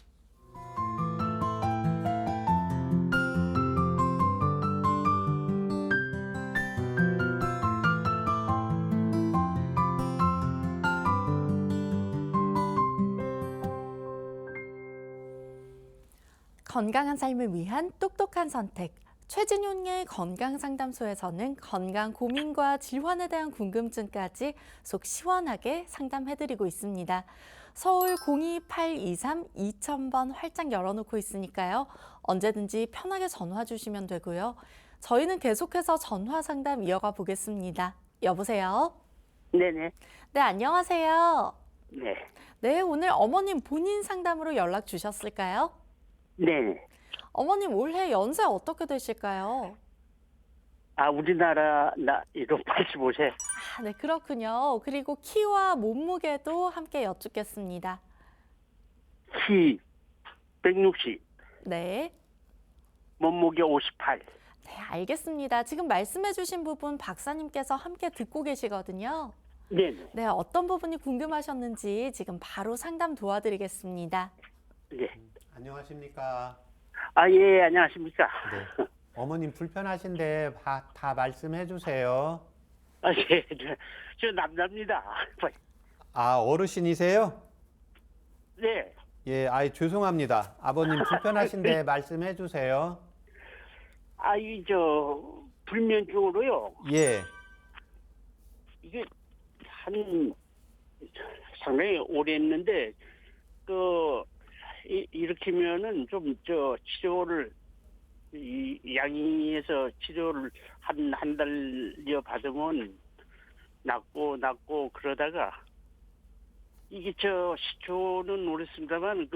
건강한 삶을 위한 똑똑한 선택. 최진용의 건강상담소에서는 건강 고민과 질환에 대한 궁금증까지 속 시원하게 상담해드리고 있습니다. 서울 02823-2000번 활짝 열어놓고 있으니까요. 언제든지 편하게 전화 주시면 되고요. 저희는 계속해서 전화 상담 이어가 보겠습니다. 여보세요? 네네. 네, 안녕하세요. 네. 네, 오늘 어머님 본인 상담으로 연락 주셨을까요? 네네. 어머님 올해 연세 어떻게 되실까요? 우리나라 나이로 85세. 네, 그렇군요. 그리고 키와 몸무게도 함께 여쭙겠습니다. 키 160, 네. 몸무게 58. 네, 알겠습니다. 지금 말씀해 주신 부분 박사님께서 함께 듣고 계시거든요. 네네. 네, 어떤 부분이 궁금하셨는지 지금 바로 상담 도와드리겠습니다. 네. 안녕하십니까? 예, 안녕하십니까. 네. 어머님 불편하신데 다 말씀해 주세요. 예, 저 남자입니다. 아, 어르신이세요? 네. 예, 아이 죄송합니다. 아버님 불편하신데 말씀해 주세요. 불면증으로요. 예. 이게 상당히 오래 했는데, 이렇게면은 치료를, 양의에서 치료를 한 달여 받으면 낫고 그러다가, 이게 시초는 모르겠습니다만,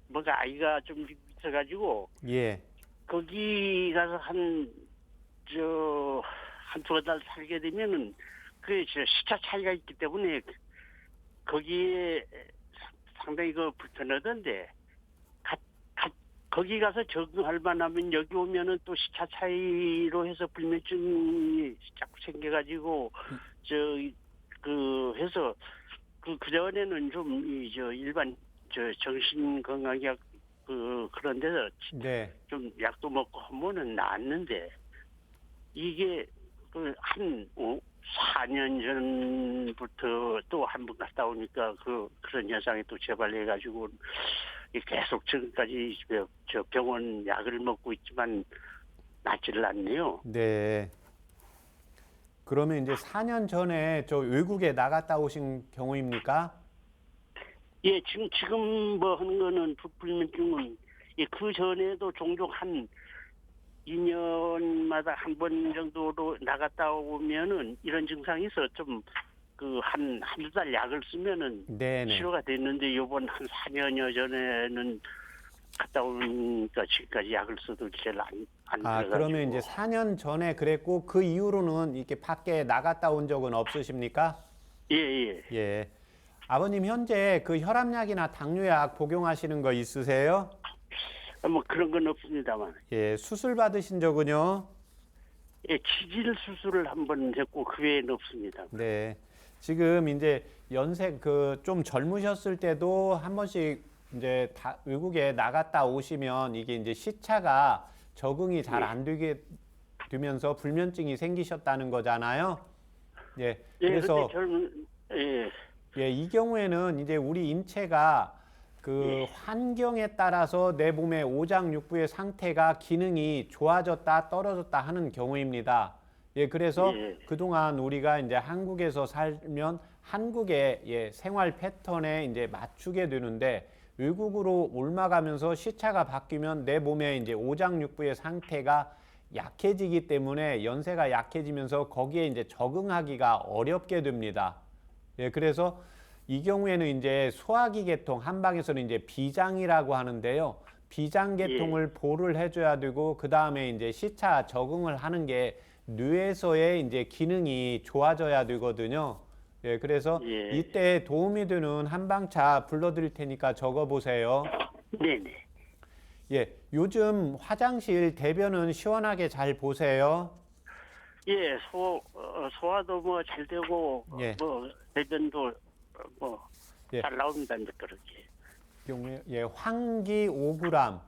뭐가 아이가 좀 있어가지고, 예. 거기 가서 한두 달 살게 되면은, 시차 차이가 있기 때문에, 거기에 상당히 불편하던데, 거기 가서 적응할 만하면 여기 오면은 또 시차 차이로 해서 불면증이 자꾸 생겨가지고, 해서, 그전에는 일반, 정신건강약, 그런 데서 네. 좀 약도 먹고 하면은 나았는데, 이게, 4년 전부터 또 한 번 갔다 오니까 그런 현상이 또 재발해가지고, 계속 지금까지 병원 약을 먹고 있지만 낫지를 않네요. 네. 그러면 이제 4년 전에 저 외국에 나갔다 오신 경우입니까? 예, 지금 뭐 하는 거는 불면증은, 그 전에도 종종 한 2년마다 한 번 정도로 나갔다 오면은 이런 증상이 있어 한두 달 약을 쓰면은 네네. 치료가 됐는데 요번 한 4년여 전에는 갔다 오니까 지금까지 약을 써도 잘 안 아, 들어가지고. 그러면 이제 4년 전에 그랬고 그 이후로는 이렇게 밖에 나갔다 온 적은 없으십니까? 예. 예. 아버님 현재 그 혈압약이나 당뇨약 복용하시는 거 있으세요? 뭐 그런 건 없습니다만. 예, 수술 받으신 적은요? 예, 치질 수술을 한 번 했고 그 외에는 없습니다. 네. 지금 이제 연세 좀 젊으셨을 때도 한 번씩 이제 외국에 나갔다 오시면 이게 이제 시차가 적응이 잘 안 되게 되면서 불면증이 생기셨다는 거잖아요. 예. 예, 그래서 예. 예, 이 경우에는 이제 우리 인체가 그 환경에 따라서 내 몸의 오장육부의 상태가 기능이 좋아졌다 떨어졌다 하는 경우입니다. 예, 그래서 예. 그동안 우리가 이제 한국에서 살면 한국의 생활 패턴에 이제 맞추게 되는데 외국으로 옮아가면서 시차가 바뀌면 내 몸의 이제 오장육부의 상태가 약해지기 때문에 연세가 약해지면서 거기에 이제 적응하기가 어렵게 됩니다. 예, 그래서 이 경우에는 이제 소화기 계통, 한방에서는 이제 비장이라고 하는데요. 비장 계통을 보를 해줘야 되고, 그 다음에 이제 시차 적응을 하는 게 뇌에서의 이제 기능이 좋아져야 되거든요. 예, 그래서 이때 도움이 되는 한방차 불러드릴 테니까 적어보세요. 네네. 예, 요즘 화장실 대변은 시원하게 잘 보세요. 예, 소화도 뭐 잘 되고, 예. 대변도 예. 잘 나옵니다, 이제 그렇게. 경우에 황기 5g.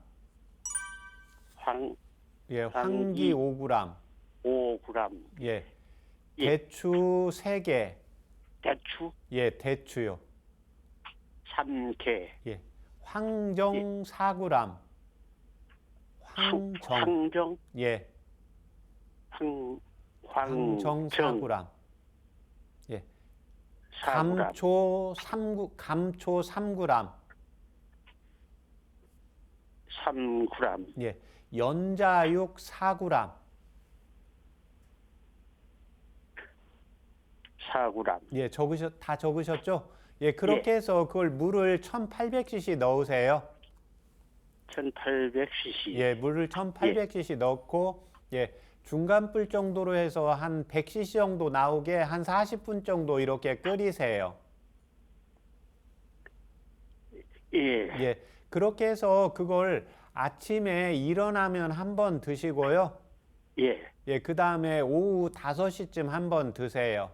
황기 5g. 5g. 예. 예. 대추 3개. 대추 예, 대추요. 3개. 예. 황정 4g. 황정. 예. 황정 4g. 예. 4g. 감초 3g. 3g. 예. 연자육 4g. 4g. 예, 다 적으셨죠? 예, 그렇게 해서 그걸 물을 1800cc 넣으세요. 1800cc. 예, 물을 1800cc 넣고 예, 중간불 정도로 해서 한 100cc 정도 나오게 한 40분 정도 이렇게 끓이세요. 예. 예, 그렇게 해서 그걸 아침에 일어나면 한번 드시고요. 예. 예, 그 다음에 오후 5시쯤 한번 드세요.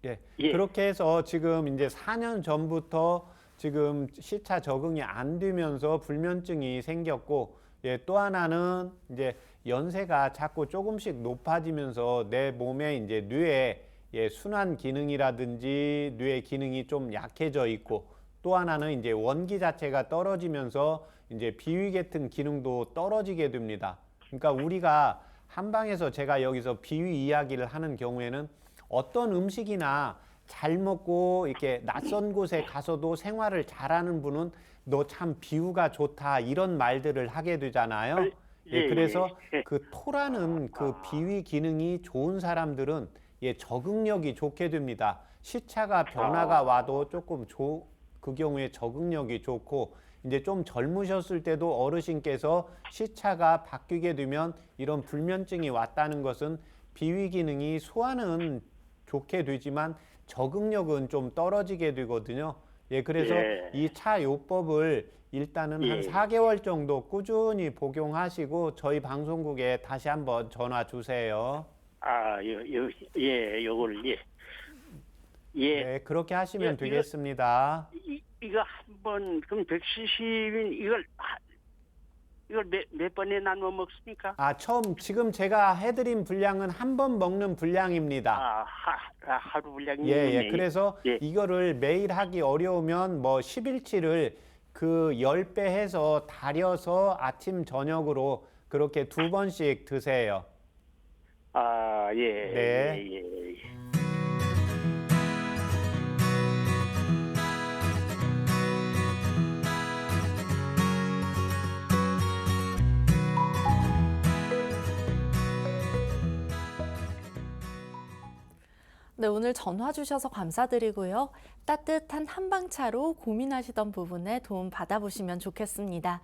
예. 예. 그렇게 해서 지금 이제 4년 전부터 지금 시차 적응이 안 되면서 불면증이 생겼고, 예, 또 하나는 이제 연세가 자꾸 조금씩 높아지면서 내 몸에 이제 뇌에 예, 순환 기능이라든지 뇌 기능이 좀 약해져 있고, 또 하나는 이제 원기 자체가 떨어지면서 이제 비위 같은 기능도 떨어지게 됩니다. 그러니까 우리가 한방에서 제가 여기서 비위 이야기를 하는 경우에는 어떤 음식이나 잘 먹고 이렇게 낯선 곳에 가서도 생활을 잘하는 분은 너 참 비위가 좋다 이런 말들을 하게 되잖아요. 예, 그래서 예. 그 토라는 그 비위 기능이 좋은 사람들은 예, 적응력이 좋게 됩니다. 시차가 변화가 와도 조금 그 경우에 적응력이 좋고, 이제 좀 젊으셨을 때도 어르신께서 시차가 바뀌게 되면 이런 불면증이 왔다는 것은 비위 기능이 소화는 좋게 되지만 적응력은 좀 떨어지게 되거든요. 예, 그래서 예. 이 차요법을 일단은 한 예. 4개월 정도 꾸준히 복용하시고 저희 방송국에 다시 한번 전화 주세요. 요걸, 예. 예. 네, 그렇게 하시면 이거- 되겠습니다. 이거 한번 그럼 170인 이걸 몇 번에 나눠 먹습니까? 지금 제가 해드린 분량은 한 번 먹는 분량입니다. 하루 분량이 예, 있네. 그래서 예. 이거를 매일 하기 어려우면 뭐 10일치를 그 10배 해서 달여서 아침, 저녁으로 그렇게 2번씩 드세요. 예. 네. 예. 네, 오늘 전화 주셔서 감사드리고요. 따뜻한 한방차로 고민하시던 부분에 도움 받아보시면 좋겠습니다.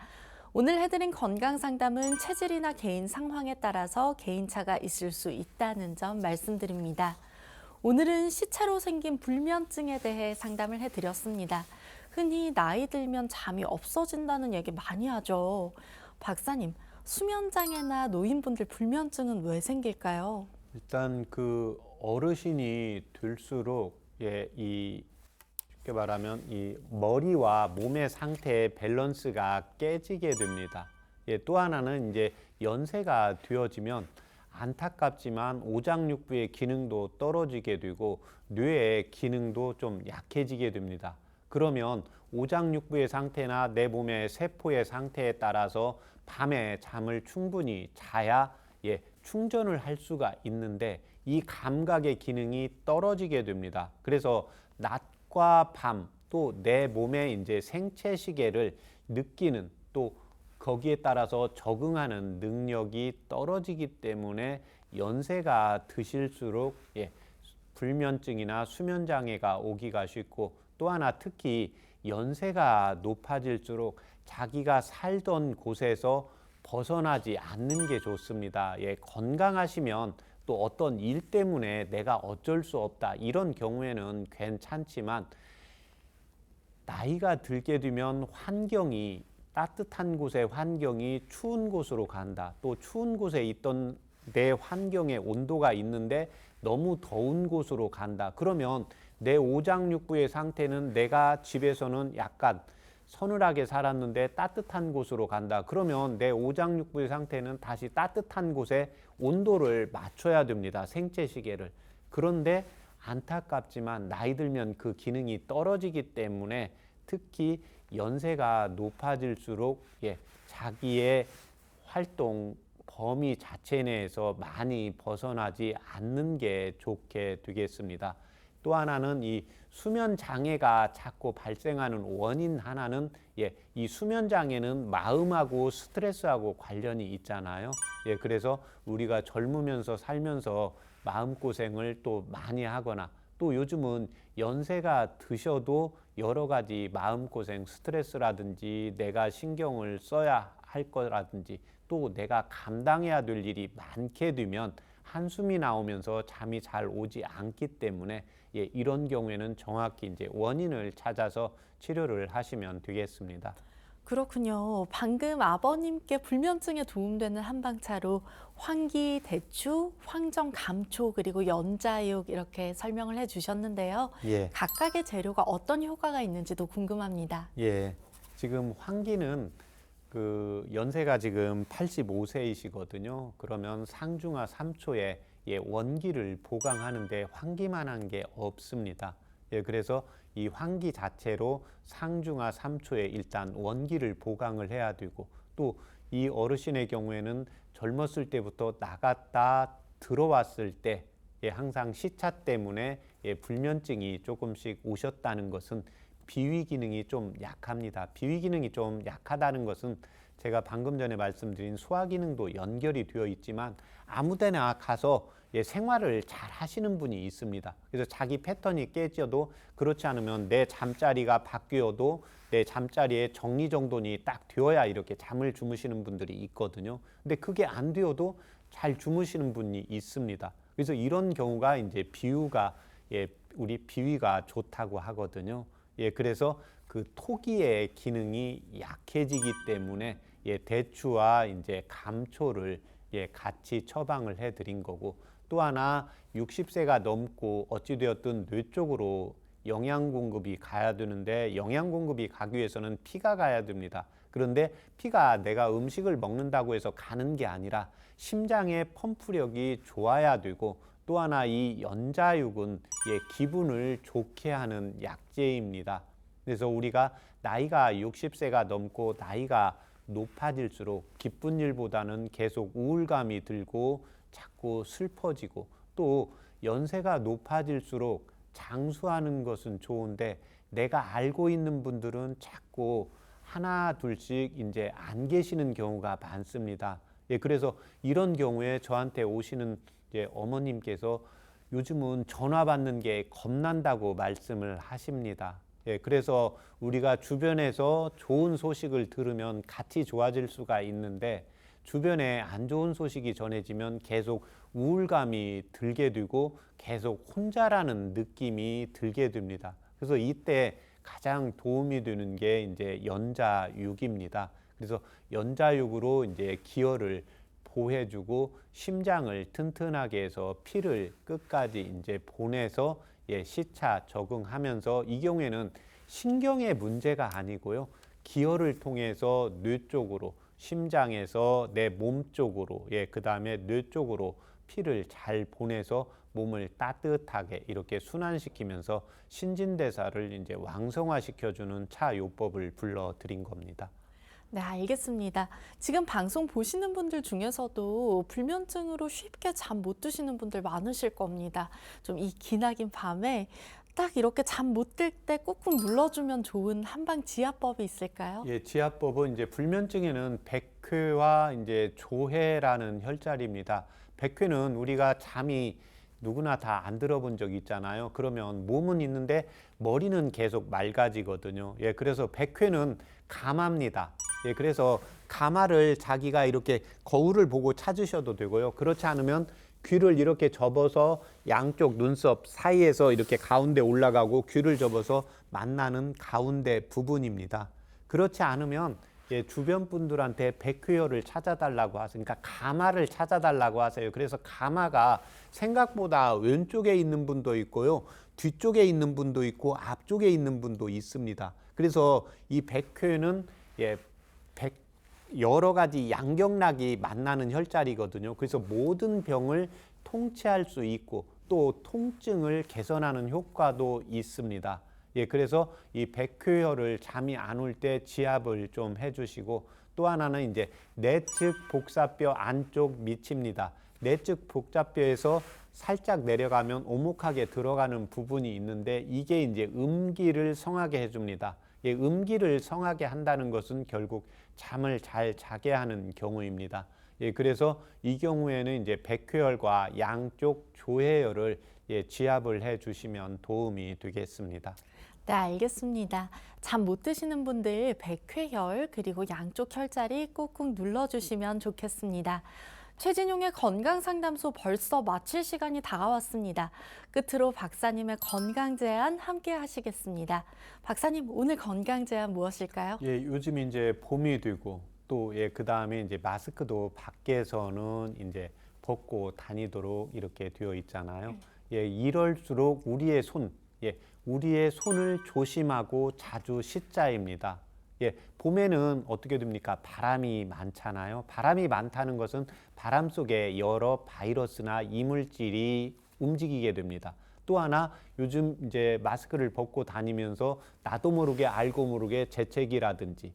오늘 해드린 건강 상담은 체질이나 개인 상황에 따라서 개인차가 있을 수 있다는 점 말씀드립니다. 오늘은 시차로 생긴 불면증에 대해 상담을 해드렸습니다. 흔히 나이 들면 잠이 없어진다는 얘기 많이 하죠. 박사님, 수면장애나 노인분들 불면증은 왜 생길까요? 일단 그 어르신이 될수록 쉽게 말하면 이 머리와 몸의 상태의 밸런스가 깨지게 됩니다. 또 하나는 이제 연세가 되어지면 안타깝지만 오장육부의 기능도 떨어지게 되고 뇌의 기능도 좀 약해지게 됩니다. 그러면 오장육부의 상태나 내 몸의 세포의 상태에 따라서 밤에 잠을 충분히 자야 충전을 할 수가 있는데 이 감각의 기능이 떨어지게 됩니다. 그래서 낮과 밤 또 내 몸의 이제 생체 시계를 느끼는 또 거기에 따라서 적응하는 능력이 떨어지기 때문에 연세가 드실수록 불면증이나 수면 장애가 오기가 쉽고, 또 하나 특히 연세가 높아질수록 자기가 살던 곳에서 벗어나지 않는 게 좋습니다. 건강하시면 또 어떤 일 때문에 내가 어쩔 수 없다 이런 경우에는 괜찮지만 나이가 들게 되면 환경이 따뜻한 곳의 환경이 추운 곳으로 간다. 또 추운 곳에 있던 내 환경의 온도가 있는데 너무 더운 곳으로 간다. 그러면 내 오장육부의 상태는 내가 집에서는 약간 서늘하게 살았는데 따뜻한 곳으로 간다. 그러면 내 오장육부의 상태는 다시 따뜻한 곳에 온도를 맞춰야 됩니다. 생체 시계를. 그런데 안타깝지만 나이 들면 그 기능이 떨어지기 때문에 특히 연세가 높아질수록 자기의 활동 범위 자체 내에서 많이 벗어나지 않는 게 좋게 되겠습니다. 또 하나는 이 수면 장애가 자꾸 발생하는 원인 하나는 이 수면 장애는 마음하고 스트레스하고 관련이 있잖아요. 그래서 우리가 젊으면서 살면서 마음고생을 또 많이 하거나 또 요즘은 연세가 드셔도 여러 가지 마음고생, 스트레스라든지 내가 신경을 써야 할 거라든지 또 내가 감당해야 될 일이 많게 되면 한숨이 나오면서 잠이 잘 오지 않기 때문에 이런 경우에는 정확히 이제 원인을 찾아서 치료를 하시면 되겠습니다. 그렇군요. 방금 아버님께 불면증에 도움되는 한방차로 환기, 대추, 황정, 감초, 그리고 연자육 이렇게 설명을 해주셨는데요. 예. 각각의 재료가 어떤 효과가 있는지도 궁금합니다. 예. 지금 환기는 그 연세가 지금 85세이시거든요. 그러면 상중하 3초에 원기를 보강하는데 환기만한 게 없습니다. 그래서 이 환기 자체로 상중하 3초에 일단 원기를 보강을 해야 되고, 또 이 어르신의 경우에는 젊었을 때부터 나갔다 들어왔을 때 항상 시차 때문에 불면증이 조금씩 오셨다는 것은 비위 기능이 좀 약합니다. 비위 기능이 좀 약하다는 것은 제가 방금 전에 말씀드린 소화 기능도 연결이 되어 있지만 아무데나 가서 생활을 잘 하시는 분이 있습니다. 그래서 자기 패턴이 깨져도, 그렇지 않으면 내 잠자리가 바뀌어도 내 잠자리에 정리정돈이 딱 되어야 이렇게 잠을 주무시는 분들이 있거든요. 근데 그게 안 되어도 잘 주무시는 분이 있습니다. 그래서 이런 경우가 이제 비위가 우리 비위가 좋다고 하거든요. 그래서 그 토기의 기능이 약해지기 때문에 대추와 이제 감초를 같이 처방을 해드린 거고, 또 하나 60세가 넘고 어찌되었든 뇌 쪽으로 영양 공급이 가야 되는데, 영양 공급이 가기 위해서는 피가 가야 됩니다. 그런데 피가 내가 음식을 먹는다고 해서 가는 게 아니라 심장의 펌프력이 좋아야 되고, 또 하나 이 연자육은 기분을 좋게 하는 약재입니다. 그래서 우리가 나이가 60세가 넘고 나이가 높아질수록 기쁜 일보다는 계속 우울감이 들고 자꾸 슬퍼지고, 또 연세가 높아질수록 장수하는 것은 좋은데 내가 알고 있는 분들은 자꾸 하나 둘씩 이제 안 계시는 경우가 많습니다. 그래서 이런 경우에 저한테 오시는 어머님께서 요즘은 전화 받는 게 겁난다고 말씀을 하십니다. 그래서 우리가 주변에서 좋은 소식을 들으면 같이 좋아질 수가 있는데, 주변에 안 좋은 소식이 전해지면 계속 우울감이 들게 되고 계속 혼자라는 느낌이 들게 됩니다. 그래서 이때 가장 도움이 되는 게 이제 연자육입니다. 그래서 연자육으로 이제 기혈을 보해주고 심장을 튼튼하게 해서 피를 끝까지 이제 보내서 시차 적응하면서, 이 경우에는 신경의 문제가 아니고요, 기혈을 통해서 뇌 쪽으로, 심장에서 내 몸 쪽으로, 그 다음에 뇌 쪽으로 피를 잘 보내서 몸을 따뜻하게 이렇게 순환시키면서 신진대사를 이제 왕성화시켜주는 차요법을 불러드린 겁니다. 네, 알겠습니다. 지금 방송 보시는 분들 중에서도 불면증으로 쉽게 잠 못 드시는 분들 많으실 겁니다. 좀 이 기나긴 밤에 딱 이렇게 잠 못 들 때 꾹꾹 눌러주면 좋은 한방 지압법이 있을까요? 지압법은 이제 불면증에는 백회와 이제 조회라는 혈자리입니다. 백회는 우리가 잠이 누구나 다 안 들어본 적 있잖아요. 그러면 몸은 있는데 머리는 계속 맑아지거든요. 그래서 백회는 감합니다. 그래서 가마를 자기가 이렇게 거울을 보고 찾으셔도 되고요. 그렇지 않으면 귀를 이렇게 접어서 양쪽 눈썹 사이에서 이렇게 가운데 올라가고 귀를 접어서 만나는 가운데 부분입니다. 그렇지 않으면 주변 분들한테 백회혈을 찾아달라고 하세요. 그러니까 가마를 찾아달라고 하세요. 그래서 가마가 생각보다 왼쪽에 있는 분도 있고요, 뒤쪽에 있는 분도 있고 앞쪽에 있는 분도 있습니다. 그래서 이 백회는 여러 가지 양경락이 만나는 혈자리거든요. 그래서 모든 병을 통치할 수 있고 또 통증을 개선하는 효과도 있습니다. 그래서 이 백회혈을 잠이 안 올 때 지압을 좀 해주시고, 또 하나는 이제 내측 복사뼈 안쪽 밑입니다. 내측 복사뼈에서 살짝 내려가면 오목하게 들어가는 부분이 있는데, 이게 이제 음기를 성하게 해줍니다. 음기를 성하게 한다는 것은 결국 잠을 잘 자게 하는 경우입니다. 그래서 이 경우에는 이제 백회혈과 양쪽 조회혈을 지압을 해주시면 도움이 되겠습니다. 네, 알겠습니다. 잠 못 드시는 분들 백회혈 그리고 양쪽 혈자리 꾹꾹 눌러주시면 좋겠습니다. 최진용의 건강상담소 벌써 마칠 시간이 다가왔습니다. 끝으로 박사님의 건강 제안 함께 하시겠습니다. 박사님, 오늘 건강 제안 무엇일까요? 예, 요즘 이제 봄이 되고 또 그다음에 이제 마스크도 밖에서는 이제 벗고 다니도록 이렇게 되어 있잖아요. 이럴수록 우리의 손을 조심하고 자주 씻자입니다. 봄에는 어떻게 됩니까? 바람이 많잖아요. 바람이 많다는 것은 바람 속에 여러 바이러스나 이물질이 움직이게 됩니다. 또 하나 요즘 이제 마스크를 벗고 다니면서 나도 모르게 알고 모르게 재채기라든지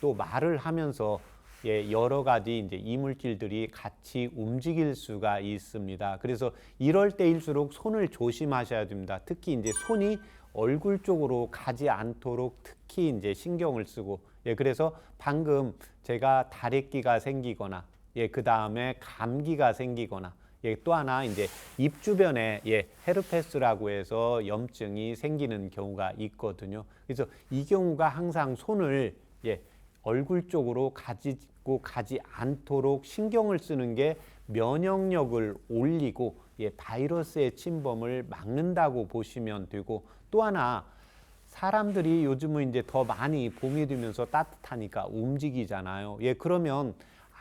또 말을 하면서 여러 가지 이제 이물질들이 같이 움직일 수가 있습니다. 그래서 이럴 때일수록 손을 조심하셔야 됩니다. 특히 이제 손이 얼굴 쪽으로 가지 않도록 특히 이제 신경을 쓰고 그래서 방금 제가 다래끼가 생기거나 그 다음에 감기가 생기거나 또 하나 이제 입 주변에 헤르페스라고 해서 염증이 생기는 경우가 있거든요. 그래서 이 경우가 항상 손을 얼굴 쪽으로 가지 않도록 신경을 쓰는 게 면역력을 올리고 바이러스의 침범을 막는다고 보시면 되고, 또 하나 사람들이 요즘은 이제 더 많이 봄이 되면서 따뜻하니까 움직이잖아요. 그러면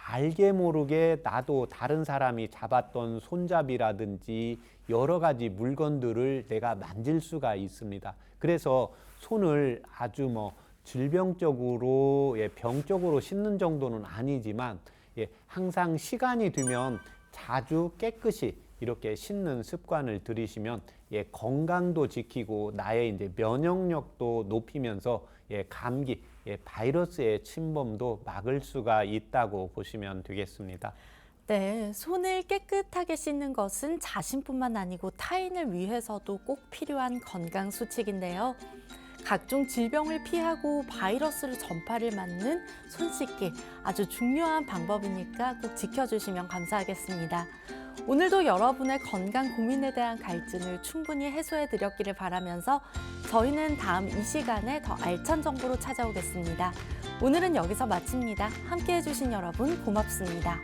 알게 모르게 나도 다른 사람이 잡았던 손잡이라든지 여러 가지 물건들을 내가 만질 수가 있습니다. 그래서 손을 아주 질병적으로 병적으로 씻는 정도는 아니지만 항상 시간이 되면 자주 깨끗이 이렇게 씻는 습관을 들이시면 건강도 지키고 나의 이제 면역력도 높이면서 감기, 바이러스의 침범도 막을 수가 있다고 보시면 되겠습니다. 네, 손을 깨끗하게 씻는 것은 자신뿐만 아니고 타인을 위해서도 꼭 필요한 건강 수칙인데요. 각종 질병을 피하고 바이러스를 전파를 막는 손 씻기, 아주 중요한 방법이니까 꼭 지켜주시면 감사하겠습니다. 오늘도 여러분의 건강 고민에 대한 갈증을 충분히 해소해 드렸기를 바라면서 저희는 다음 이 시간에 더 알찬 정보로 찾아오겠습니다. 오늘은 여기서 마칩니다. 함께해 주신 여러분 고맙습니다.